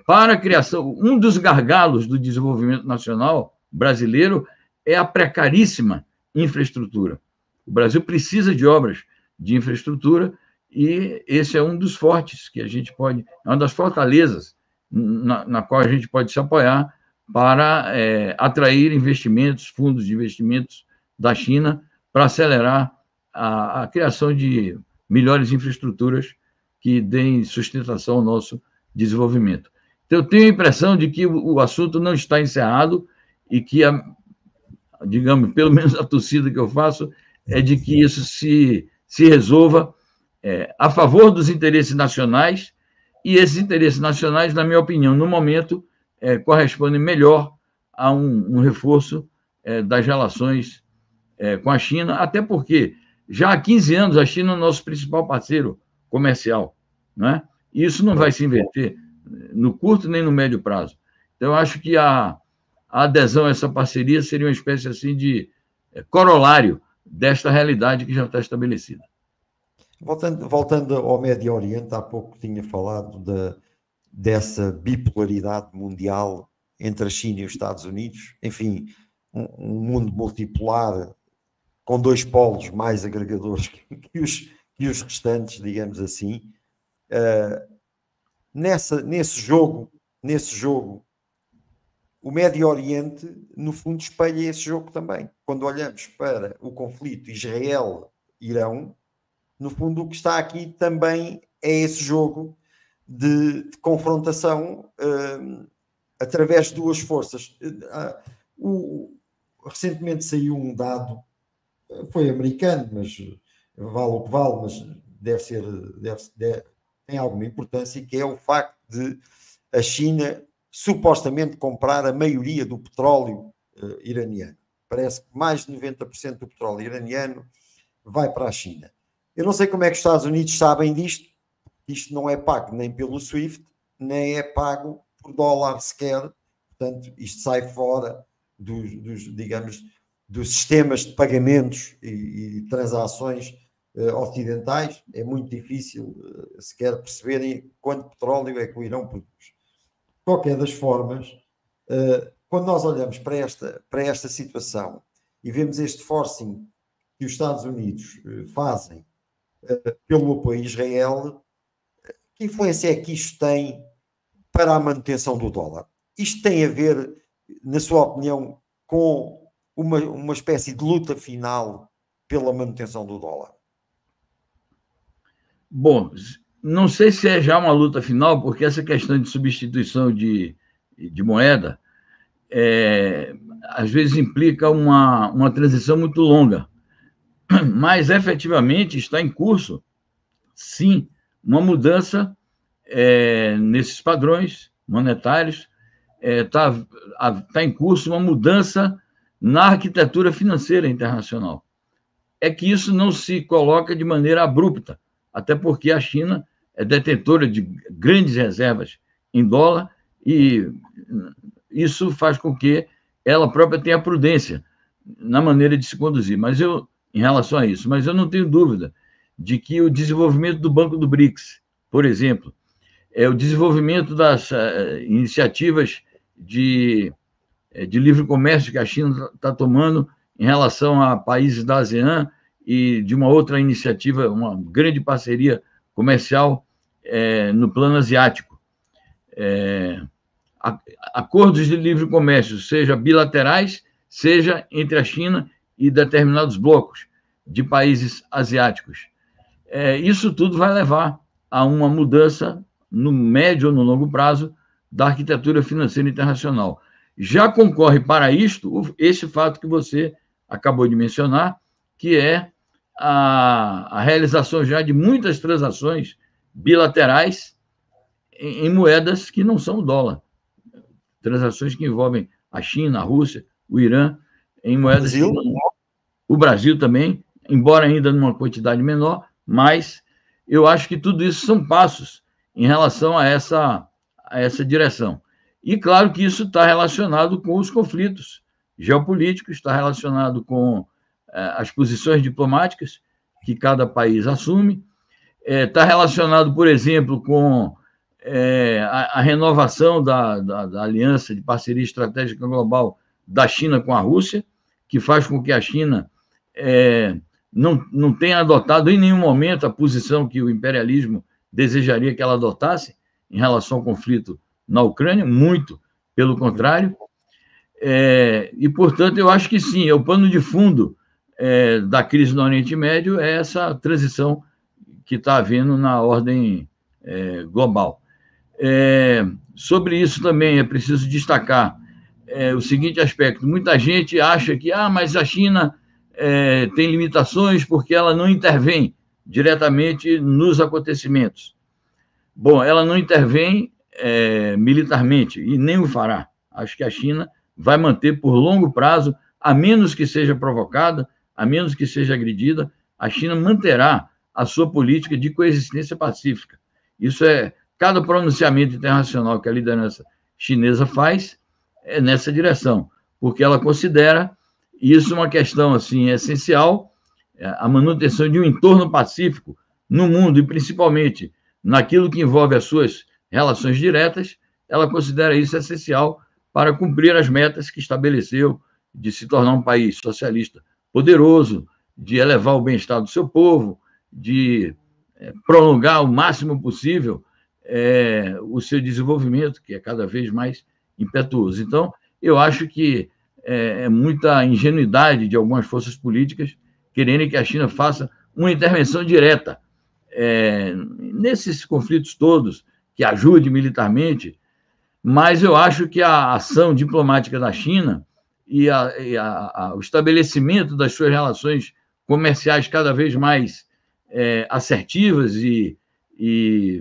para a criação... Um dos gargalos do desenvolvimento nacional brasileiro é a precaríssima infraestrutura. O Brasil precisa de obras de infraestrutura e esse é um dos fortes que a gente pode... É uma das fortalezas na qual a gente pode se apoiar para atrair investimentos, fundos de investimentos da China, para acelerar a criação de melhores infraestruturas que deem sustentação ao nosso desenvolvimento. Então, eu tenho a impressão de que o assunto não está encerrado e que, digamos, pelo menos a torcida que eu faço é de que isso se resolva a favor dos interesses nacionais, e esses interesses nacionais, na minha opinião, no momento, correspondem melhor a um reforço das relações com a China, até porque já há 15 anos a China é o nosso principal parceiro comercial, né? E isso não vai se inverter no curto nem no médio prazo. Então, eu acho que a adesão a essa parceria seria uma espécie assim de corolário desta realidade que já está estabelecida. Voltando ao Médio Oriente, há pouco tinha falado dessa bipolaridade mundial entre a China e os Estados Unidos. Enfim, um mundo multipolar com dois polos mais agregadores que os restantes, digamos assim. Nesse jogo, o Médio Oriente, no fundo, espelha esse jogo também. Quando olhamos para o conflito Israel-Irão, no fundo, o que está aqui também é esse jogo de confrontação através de duas forças. Recentemente saiu um dado, foi americano, mas vale o que vale, mas tem alguma importância, que é o facto de a China supostamente comprar a maioria do petróleo iraniano. Parece que mais de 90% do petróleo iraniano vai para a China. Eu não sei como é que os Estados Unidos sabem disto. Isto não é pago nem pelo SWIFT, nem é pago por dólar sequer. Portanto, isto sai fora dos sistemas de pagamentos e transações ocidentais. É muito difícil sequer perceberem quanto petróleo é que o Irão produz. De qualquer das formas, quando nós olhamos para esta situação e vemos este forcing que os Estados Unidos fazem pelo apoio a Israel, que influência é que isto tem para a manutenção do dólar? Isto tem a ver, na sua opinião, com uma espécie de luta final pela manutenção do dólar? Bom, não sei se é já uma luta final, porque essa questão de substituição de moeda às vezes implica uma transição muito longa. Mas, efetivamente, está em curso, sim, uma mudança nesses padrões monetários, está em curso uma mudança na arquitetura financeira internacional. É que isso não se coloca de maneira abrupta, até porque a China é detentora de grandes reservas em dólar e isso faz com que ela própria tenha prudência na maneira de se conduzir. Em relação a isso, mas eu não tenho dúvida de que o desenvolvimento do Banco do BRICS, por exemplo, o desenvolvimento das iniciativas de livre comércio que a China está tomando em relação a países da ASEAN e de uma outra iniciativa, uma grande parceria comercial no plano asiático. Acordos de livre comércio, seja bilaterais, seja entre a China e determinados blocos de países asiáticos. Isso tudo vai levar a uma mudança no médio ou no longo prazo da arquitetura financeira internacional. Já concorre para isto esse fato que você acabou de mencionar, que é a realização já de muitas transações bilaterais em moedas que não são o dólar. Transações que envolvem a China, a Rússia, o Irã, em moedas que não... O Brasil também, embora ainda numa quantidade menor, mas eu acho que tudo isso são passos em relação a essa direção. E claro que isso está relacionado com os conflitos geopolíticos, está relacionado com as posições diplomáticas que cada país assume, está relacionado, por exemplo, com a renovação da Aliança de Parceria Estratégica Global da China com a Rússia, que faz com que a China não tenha adotado em nenhum momento a posição que o imperialismo desejaria que ela adotasse em relação ao conflito na Ucrânia, muito pelo contrário. E, portanto, eu acho que sim, o pano de fundo da crise no Oriente Médio é essa transição que está havendo na ordem global. Sobre isso também é preciso destacar o seguinte aspecto: muita gente acha que mas a China tem limitações porque ela não intervém diretamente nos acontecimentos. Bom, ela não intervém militarmente e nem o fará. Acho que a China vai manter por longo prazo, a menos que seja provocada, a menos que seja agredida, a China manterá a sua política de coexistência pacífica. Isso cada pronunciamento internacional que a liderança chinesa faz é nessa direção, porque ela considera isso uma questão assim essencial, a manutenção de um entorno pacífico no mundo e principalmente naquilo que envolve as suas relações diretas. Ela considera isso essencial para cumprir as metas que estabeleceu de se tornar um país socialista poderoso, de elevar o bem-estar do seu povo, de prolongar o máximo possível o seu desenvolvimento, que é cada vez mais impetuoso. Então, eu acho que muita ingenuidade de algumas forças políticas quererem que a China faça uma intervenção direta nesses conflitos todos, que ajude militarmente, mas eu acho que a ação diplomática da China e o estabelecimento das suas relações comerciais cada vez mais assertivas e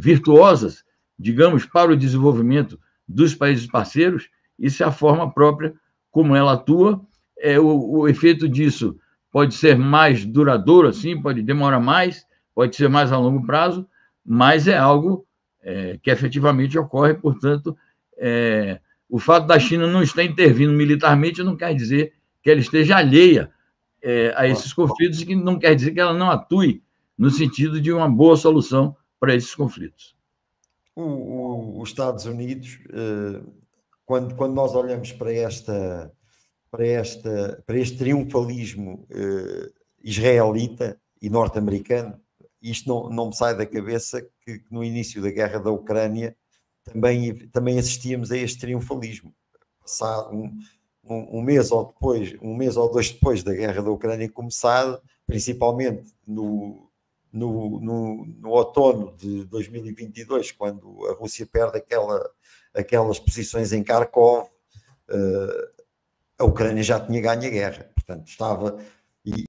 virtuosas, digamos, para o desenvolvimento dos países parceiros, isso é a forma própria como ela atua. O efeito disso pode ser mais duradouro, assim, pode demorar mais, pode ser mais a longo prazo, mas é algo que efetivamente ocorre. Portanto, o fato da China não estar intervindo militarmente não quer dizer que ela esteja alheia a esses conflitos, e que não quer dizer que ela não atue no sentido de uma boa solução para esses conflitos. Os Estados Unidos, quando nós olhamos para este triunfalismo israelita e norte-americano, isto não me sai da cabeça que no início da guerra da Ucrânia também assistíamos a este triunfalismo. Passado um mês ou dois depois da guerra da Ucrânia começar, principalmente no outono de 2022, quando a Rússia perde aquelas posições em Kharkov, a Ucrânia já tinha ganho a guerra. Portanto, e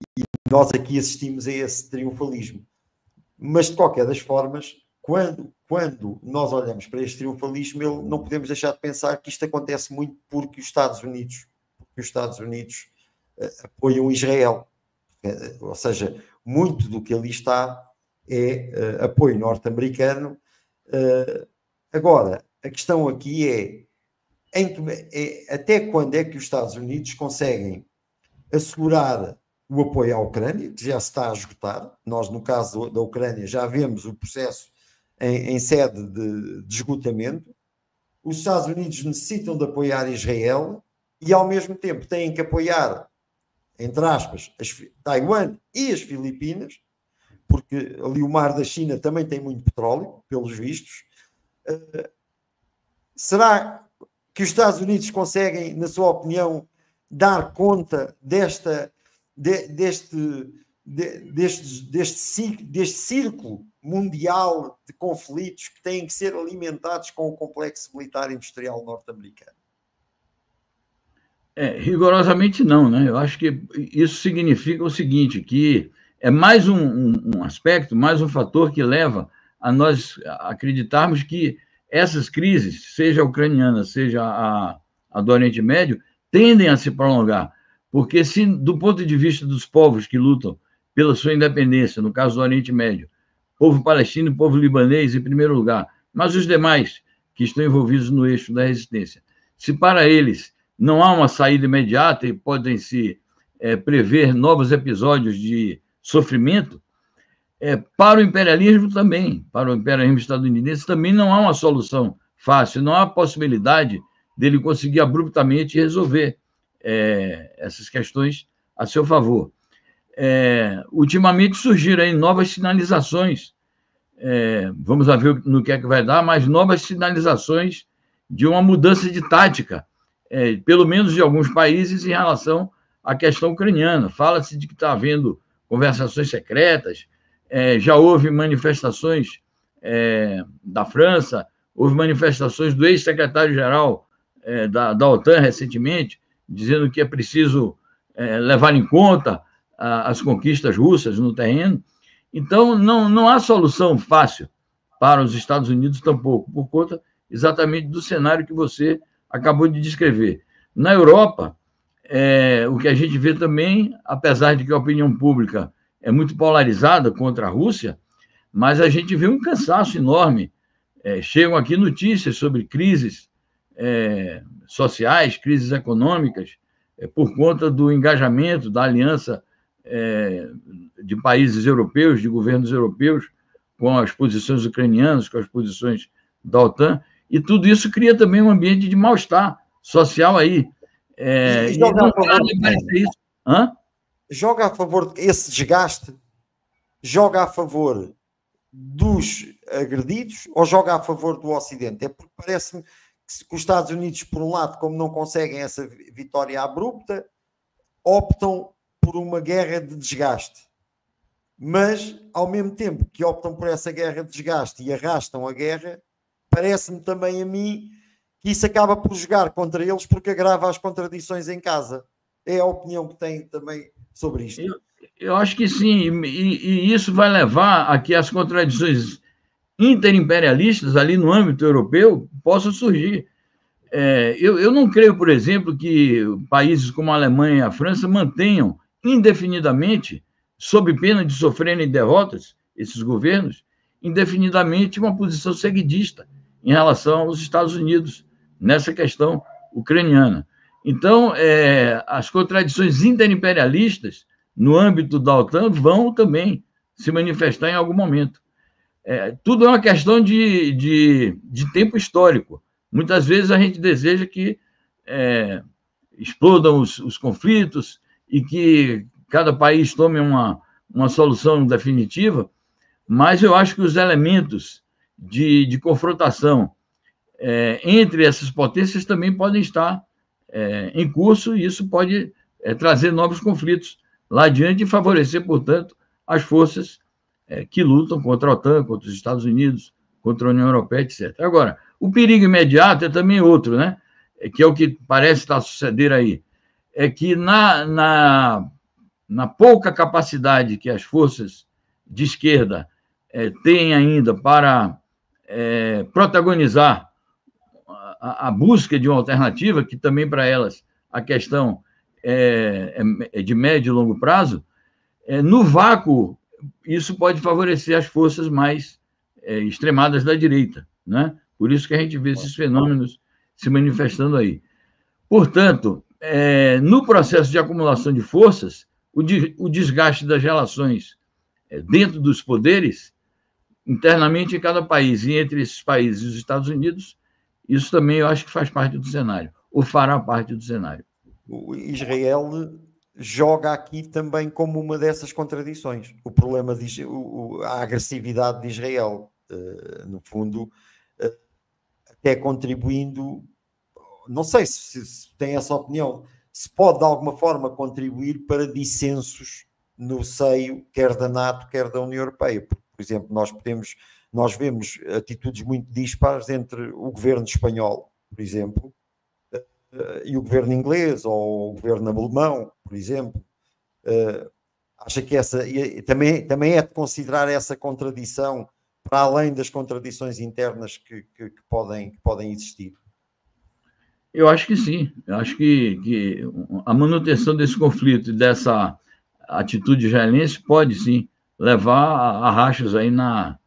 nós aqui assistimos a esse triunfalismo. Mas, de qualquer das formas, quando nós olhamos para este triunfalismo, não podemos deixar de pensar que isto acontece muito porque os Estados Unidos apoiam Israel. Ou seja, muito do que ali está é apoio norte-americano. Agora, a questão aqui até quando é que os Estados Unidos conseguem assegurar o apoio à Ucrânia, que já se está a esgotar. Nós, no caso da Ucrânia, já vemos o processo em sede de esgotamento. Os Estados Unidos necessitam de apoiar Israel e, ao mesmo tempo, têm que apoiar, entre aspas, Taiwan e as Filipinas, porque ali o mar da China também tem muito petróleo, pelos vistos. Será que os Estados Unidos conseguem, na sua opinião, dar conta deste círculo mundial de conflitos que têm que ser alimentados com o complexo militar industrial norte-americano? Rigorosamente não, né? Eu acho que isso significa o seguinte, que é mais um aspecto, mais um fator que leva a nós acreditarmos que essas crises, seja a ucraniana, seja a do Oriente Médio, tendem a se prolongar. Porque se, do ponto de vista dos povos que lutam pela sua independência, no caso do Oriente Médio, povo palestino e povo libanês em primeiro lugar, mas os demais que estão envolvidos no eixo da resistência, se para eles não há uma saída imediata e podem-se prever novos episódios de sofrimento, para o imperialismo também, para o imperialismo estadunidense também não há uma solução fácil, não há possibilidade dele conseguir abruptamente resolver essas questões a seu favor. Ultimamente surgiram aí novas sinalizações, vamos ver no que é que vai dar, mas novas sinalizações de uma mudança de tática, pelo menos de alguns países, em relação à questão ucraniana. Fala-se de que está havendo conversações secretas, já houve manifestações da França, houve manifestações do ex-secretário-geral da OTAN recentemente, dizendo que é preciso levar em conta as conquistas russas no terreno. Então, não há solução fácil para os Estados Unidos tampouco, por conta exatamente do cenário que você acabou de descrever. Na Europa, o que a gente vê também, apesar de que a opinião pública é muito polarizada contra a Rússia, mas a gente vê um cansaço enorme. Chegam aqui notícias sobre crises sociais, crises econômicas, por conta do engajamento da aliança de países europeus, de governos europeus, com as posições ucranianas, com as posições da OTAN, e tudo isso cria também um ambiente de mal-estar social aí. E joga a favor isso. Hã? Joga a favor desse desgaste? Joga a favor dos agredidos ou joga a favor do Ocidente? É porque parece-me que os Estados Unidos, por um lado, como não conseguem essa vitória abrupta, optam por uma guerra de desgaste. Mas, ao mesmo tempo que optam por essa guerra de desgaste e arrastam a guerra, parece-me também a mim que isso acaba por jogar contra eles porque agrava as contradições em casa. É a opinião que tem também sobre isto. Eu acho que sim, e isso vai levar a que as contradições interimperialistas ali no âmbito europeu possam surgir. Eu não creio, por exemplo, que países como a Alemanha e a França mantenham indefinidamente, sob pena de sofrerem derrotas, esses governos, indefinidamente uma posição seguidista em relação aos Estados Unidos nessa questão ucraniana. Então, as contradições interimperialistas no âmbito da OTAN vão também se manifestar em algum momento. Tudo é uma questão de tempo histórico. Muitas vezes a gente deseja que explodam os conflitos e que cada país tome uma solução definitiva, mas eu acho que os elementos de confrontação entre essas potências também podem estar em curso, e isso pode trazer novos conflitos lá adiante e favorecer, portanto, as forças que lutam contra a OTAN, contra os Estados Unidos, contra a União Europeia, etc. Agora, o perigo imediato é também outro, né? Que é o que parece estar a suceder aí. É que na pouca capacidade que as forças de esquerda têm ainda para protagonizar a busca de uma alternativa, que também para elas a questão é de médio e longo prazo, no vácuo isso pode favorecer as forças mais extremadas da direita, né? Por isso que a gente vê esses fenômenos se manifestando aí. Portanto, no processo de acumulação de forças, o desgaste das relações dentro dos poderes, internamente em cada país, e entre esses países e os Estados Unidos, isso também eu acho que faz parte do cenário, ou fará parte do cenário. O Israel joga aqui também como uma dessas contradições. O problema de a agressividade de Israel, no fundo, até contribuindo, não sei se tem essa opinião, se pode de alguma forma contribuir para dissensos no seio, quer da NATO, quer da União Europeia. Por exemplo, nós vemos atitudes muito dispares entre o governo espanhol, por exemplo, e o governo inglês ou o governo alemão, por exemplo. Acha que também é de considerar essa contradição para além das contradições internas que podem existir? Eu acho que sim. Eu acho que a manutenção desse conflito e dessa atitude israelense pode, sim, levar a rachas aí na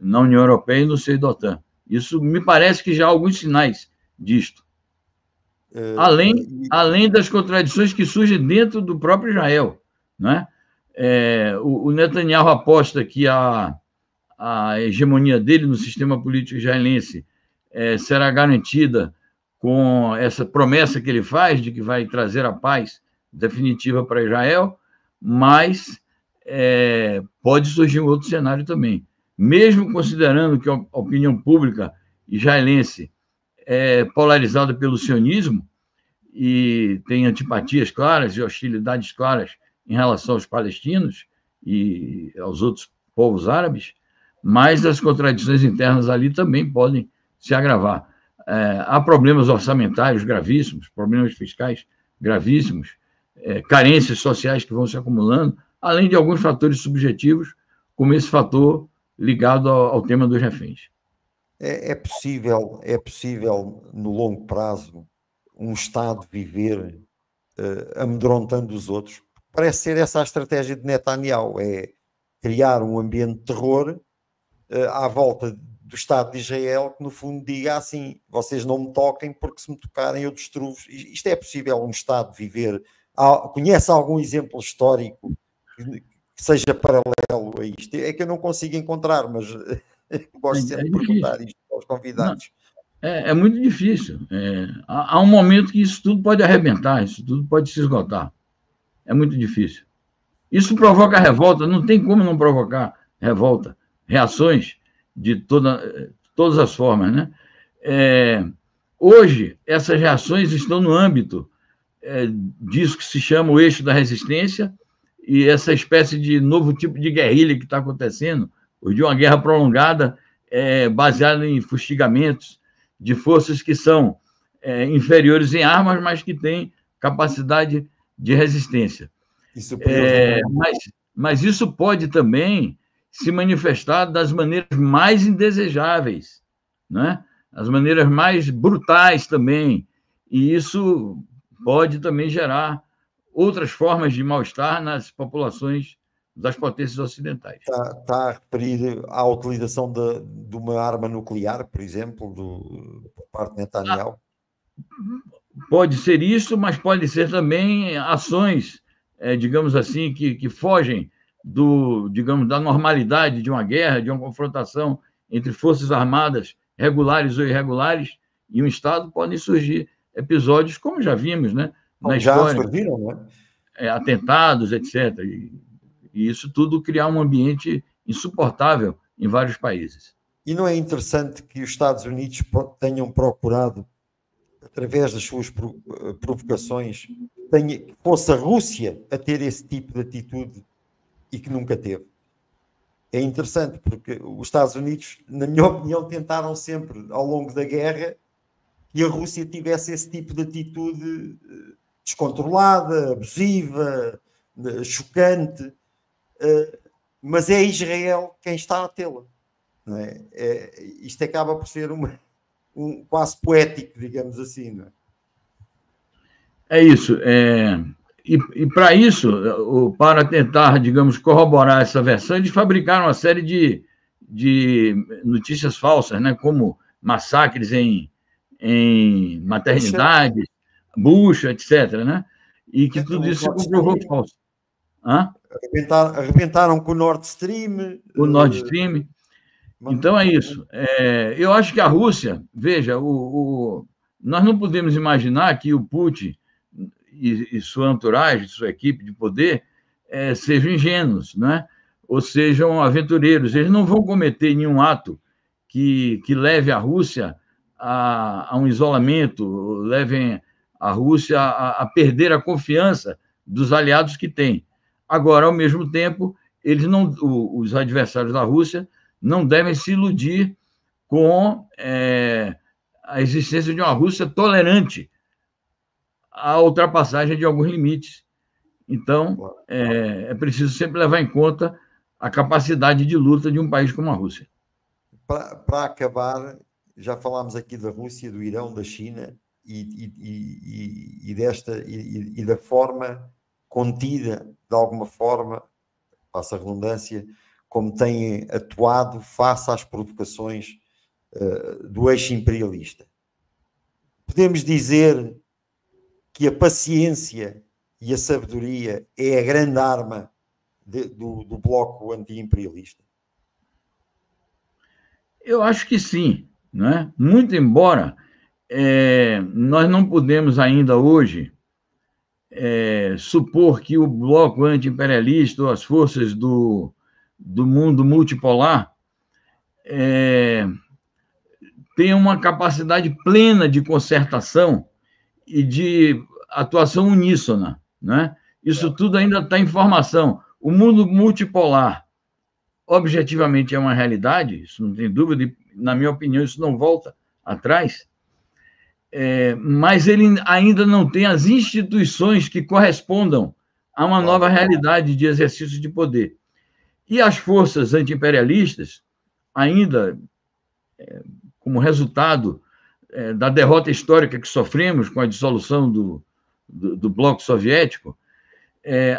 União Europeia e no seio da OTAN. Isso me parece que já há alguns sinais disto. Além das contradições que surgem dentro do próprio Israel, né? O Netanyahu aposta que a hegemonia dele no sistema político israelense será garantida com essa promessa que ele faz de que vai trazer a paz definitiva para Israel, mas pode surgir um outro cenário também. Mesmo considerando que a opinião pública israelense é polarizada pelo sionismo e tem antipatias claras e hostilidades claras em relação aos palestinos e aos outros povos árabes, mas as contradições internas ali também podem se agravar. Há problemas orçamentários gravíssimos, problemas fiscais gravíssimos, carências sociais que vão se acumulando, além de alguns fatores subjetivos, como esse fator ligado ao tema dos reféns. É possível, no longo prazo, um Estado viver amedrontando os outros? Parece ser essa a estratégia de Netanyahu, é criar um ambiente de terror à volta do Estado de Israel, que no fundo diga assim: vocês não me toquem, porque se me tocarem eu destruo-vos. Isto é possível um Estado viver? Conhece algum exemplo histórico que seja paralelo a isto? É que eu não consigo encontrar, mas gosto sempre de perguntar isto aos convidados. É muito difícil. Há um momento que isso tudo pode arrebentar, isso tudo pode se esgotar. É muito difícil. Isso provoca revolta, não tem como não provocar revolta, reações de todas as formas, né? Hoje, essas reações estão no âmbito disso que se chama o eixo da resistência e essa espécie de novo tipo de guerrilha que está acontecendo, de uma guerra prolongada baseada em fustigamentos de forças que são inferiores em armas, mas que têm capacidade de resistência. Mas isso pode também se manifestar das maneiras mais indesejáveis, né? As maneiras mais brutais também, e isso pode também gerar outras formas de mal-estar nas populações das potências ocidentais. Está a referir à utilização de uma arma nuclear, por exemplo, por parte de Netanyahu? Pode ser isso, mas pode ser também ações, digamos assim, que fogem digamos, da normalidade de uma guerra, de uma confrontação entre forças armadas regulares ou irregulares e um Estado. Podem surgir episódios, como já vimos, né, na história. Já surgiram, né? Atentados, etc. E isso tudo criar um ambiente insuportável em vários países. E não é interessante que os Estados Unidos tenham procurado, através das suas provocações, que fosse a Rússia a ter esse tipo de atitude e que nunca teve? É interessante, porque os Estados Unidos, na minha opinião, tentaram sempre, ao longo da guerra, que a Rússia tivesse esse tipo de atitude descontrolada, abusiva, chocante, mas é Israel quem está a tê-la. Não é? Isto acaba por ser quase poético, digamos assim. Não é? É isso. E para isso, para tentar, digamos, corroborar essa versão, eles fabricaram uma série de notícias falsas, né, como massacres em maternidades, bucha, etc., né? E que tudo isso se comprovou falso. Arrebentaram com o Nord Stream. O Nord Stream. Então é isso. Eu acho que a Rússia, veja, nós não podemos imaginar que o Putin e sua entourage, sua equipe de poder, sejam ingênuos, né? Ou sejam aventureiros. Eles não vão cometer nenhum ato que leve a Rússia a um isolamento, levem a Rússia a perder a confiança dos aliados que tem. Agora, ao mesmo tempo, os adversários da Rússia não devem se iludir com a existência de uma Rússia tolerante à ultrapassagem de alguns limites. Então, é preciso sempre levar em conta a capacidade de luta de um país como a Rússia. Para acabar, já falámos aqui da Rússia, do Irão, da China e da forma contida, de alguma forma, passa a redundância, como têm atuado face às provocações do eixo imperialista. Podemos dizer que a paciência e a sabedoria é a grande arma do bloco anti-imperialista? Eu acho que sim, né? Muito embora nós não podemos ainda hoje supor que o bloco anti-imperialista ou as forças do mundo multipolar tenham uma capacidade plena de concertação e de atuação uníssona, né? Isso tudo ainda está em formação. O mundo multipolar, objetivamente, é uma realidade, isso não tem dúvida, e, na minha opinião, isso não volta atrás, mas ele ainda não tem as instituições que correspondam a uma nova realidade de exercício de poder. E as forças anti-imperialistas, ainda como resultado da derrota histórica que sofremos com a dissolução do bloco soviético,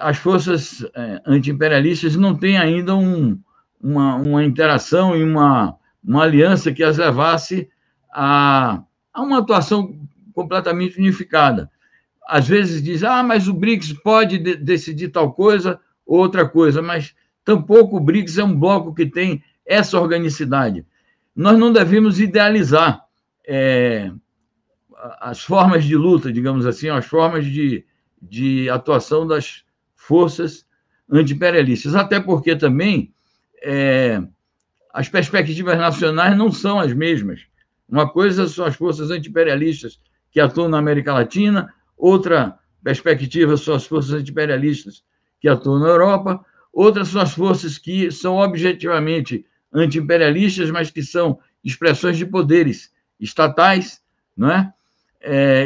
as forças anti-imperialistas não têm ainda uma interação e uma aliança que as levasse a uma atuação completamente unificada. Às vezes diz, mas o BRICS pode decidir tal coisa ou outra coisa, mas tampouco o BRICS é um bloco que tem essa organicidade. Nós não devemos idealizar as formas de luta, digamos assim, as formas de atuação das forças anti-imperialistas, até porque também as perspectivas nacionais não são as mesmas. Uma coisa são as forças anti-imperialistas que atuam na América Latina, outra perspectiva são as forças anti-imperialistas que atuam na Europa, outras são as forças que são objetivamente anti-imperialistas, mas que são expressões de poderes estatais, não é?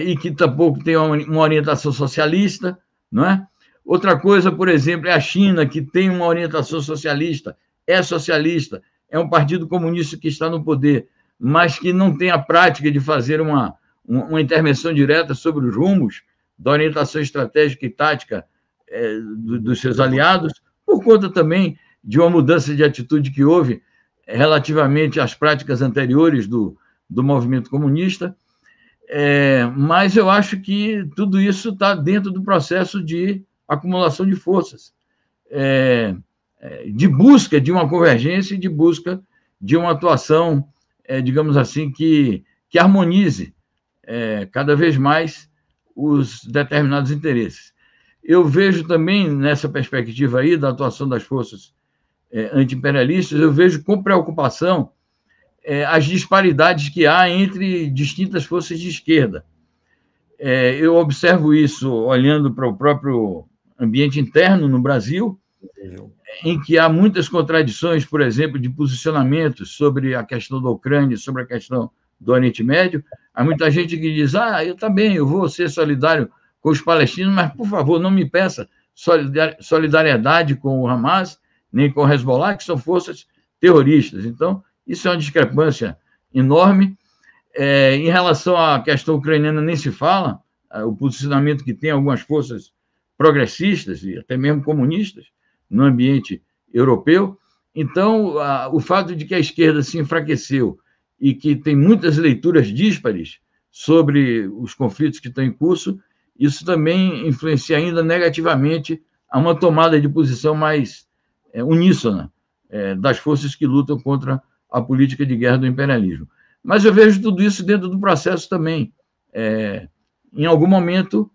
E que tampouco tem uma orientação socialista, não é? Outra coisa, por exemplo, é a China, que tem uma orientação socialista, é socialista, é um partido comunista que está no poder, mas que não tem a prática de fazer uma intervenção direta sobre os rumos da orientação estratégica e tática dos seus aliados, por conta também de uma mudança de atitude que houve relativamente às práticas anteriores do movimento comunista. Mas eu acho que tudo isso está dentro do processo de acumulação de forças, de busca de uma convergência e de busca de uma atuação, digamos assim, que harmonize cada vez mais os determinados interesses. Eu vejo também, nessa perspectiva aí da atuação das forças anti-imperialistas, eu vejo com preocupação as disparidades que há entre distintas forças de esquerda. Eu observo isso olhando para o próprio ambiente interno no Brasil, em que há muitas contradições, por exemplo, de posicionamentos sobre a questão da Ucrânia, sobre a questão do Oriente Médio. Há muita gente que diz, eu também, eu vou ser solidário com os palestinos, mas, por favor, não me peça solidariedade com o Hamas, nem com o Hezbollah, que são forças terroristas. Então, isso é uma discrepância enorme. Em relação à questão ucraniana, nem se fala, o posicionamento que tem algumas forças progressistas e até mesmo comunistas no ambiente europeu. Então, o fato de que a esquerda se enfraqueceu e que tem muitas leituras díspares sobre os conflitos que estão em curso, isso também influencia ainda negativamente a uma tomada de posição mais uníssona das forças que lutam contra a política de guerra do imperialismo. Mas eu vejo tudo isso dentro do processo também. Em algum momento,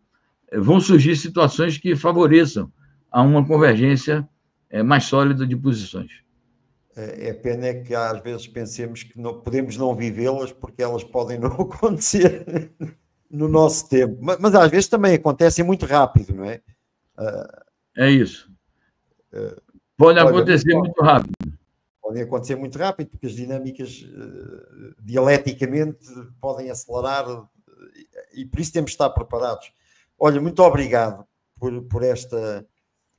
vão surgir situações que favoreçam a uma convergência mais sólida de posições. É pena que às vezes pensemos que não, podemos não vivê-las porque elas podem não acontecer no nosso tempo. Mas às vezes também acontecem muito rápido, não é? É isso. Pode acontecer muito rápido. Podem acontecer muito rápido, porque as dinâmicas dialeticamente podem acelerar e por isso temos de estar preparados. Olha, muito obrigado por esta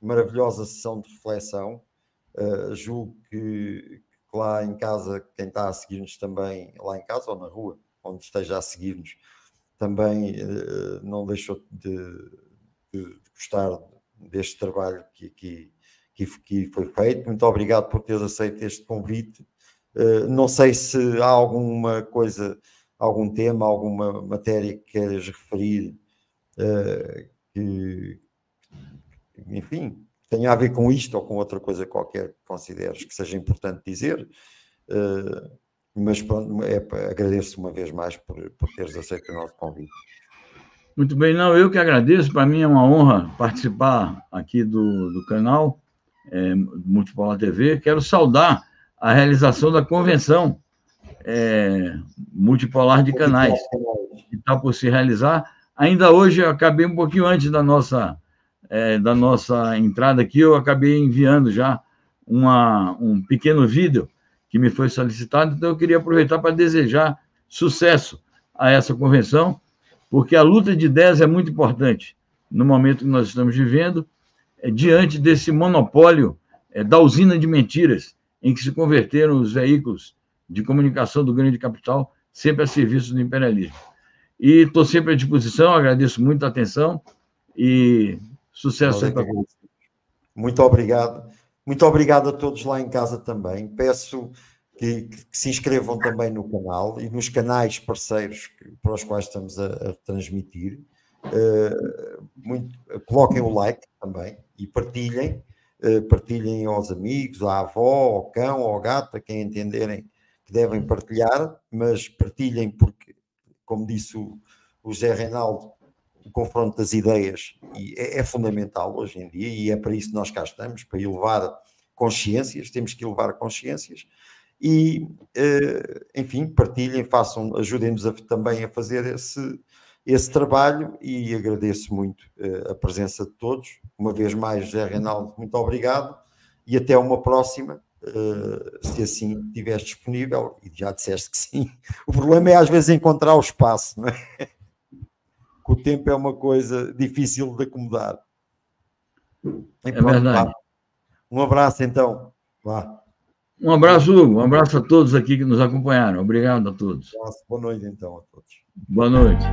maravilhosa sessão de reflexão. Julgo que lá em casa, quem está a seguir-nos também, lá em casa ou na rua, onde esteja a seguir-nos, também não deixou de gostar deste trabalho que foi feito. Muito obrigado por teres aceito este convite. Não sei se há alguma coisa, algum tema, alguma matéria que queiras referir que, enfim, tenha a ver com isto ou com outra coisa qualquer que consideres que seja importante dizer. Mas pronto, agradeço uma vez mais por teres aceito o nosso convite. Muito bem, não, eu que agradeço. Para mim é uma honra participar aqui do canal Multipolar TV. Quero saudar a realização da convenção multipolar de canais, que está por se realizar. Ainda hoje, eu acabei um pouquinho antes da nossa entrada aqui, eu acabei enviando já um pequeno vídeo que me foi solicitado, então eu queria aproveitar para desejar sucesso a essa convenção, porque a luta de ideias é muito importante no momento que nós estamos vivendo, diante desse monopólio da usina de mentiras em que se converteram os veículos de comunicação do grande capital, sempre a serviço do imperialismo. E estou sempre à disposição, agradeço muito a atenção e sucesso aí para todos. Muito obrigado. Muito obrigado a todos lá em casa também. Peço que se inscrevam também no canal e nos canais parceiros para os quais estamos a transmitir. Coloquem o like também e partilhem. Partilhem aos amigos, à avó, ao cão, ao gato, a quem entenderem que devem partilhar, mas partilhem porque, como disse o José Reinaldo, o confronto das ideias é fundamental hoje em dia e é para isso que nós cá estamos, para elevar consciências, temos que elevar consciências e, enfim, partilhem, ajudem-nos também a fazer esse trabalho e agradeço muito a presença de todos. Uma vez mais, José Reinaldo, muito obrigado e até uma próxima, se assim estiveres disponível, e já disseste que sim. O problema é às vezes encontrar o espaço, não é? O tempo é uma coisa difícil de acomodar. E pronto, verdade. Vá. Um abraço, então. Vá. Um abraço, Hugo. Um abraço a todos aqui que nos acompanharam. Obrigado a todos. Boa noite, então, a todos. Boa noite.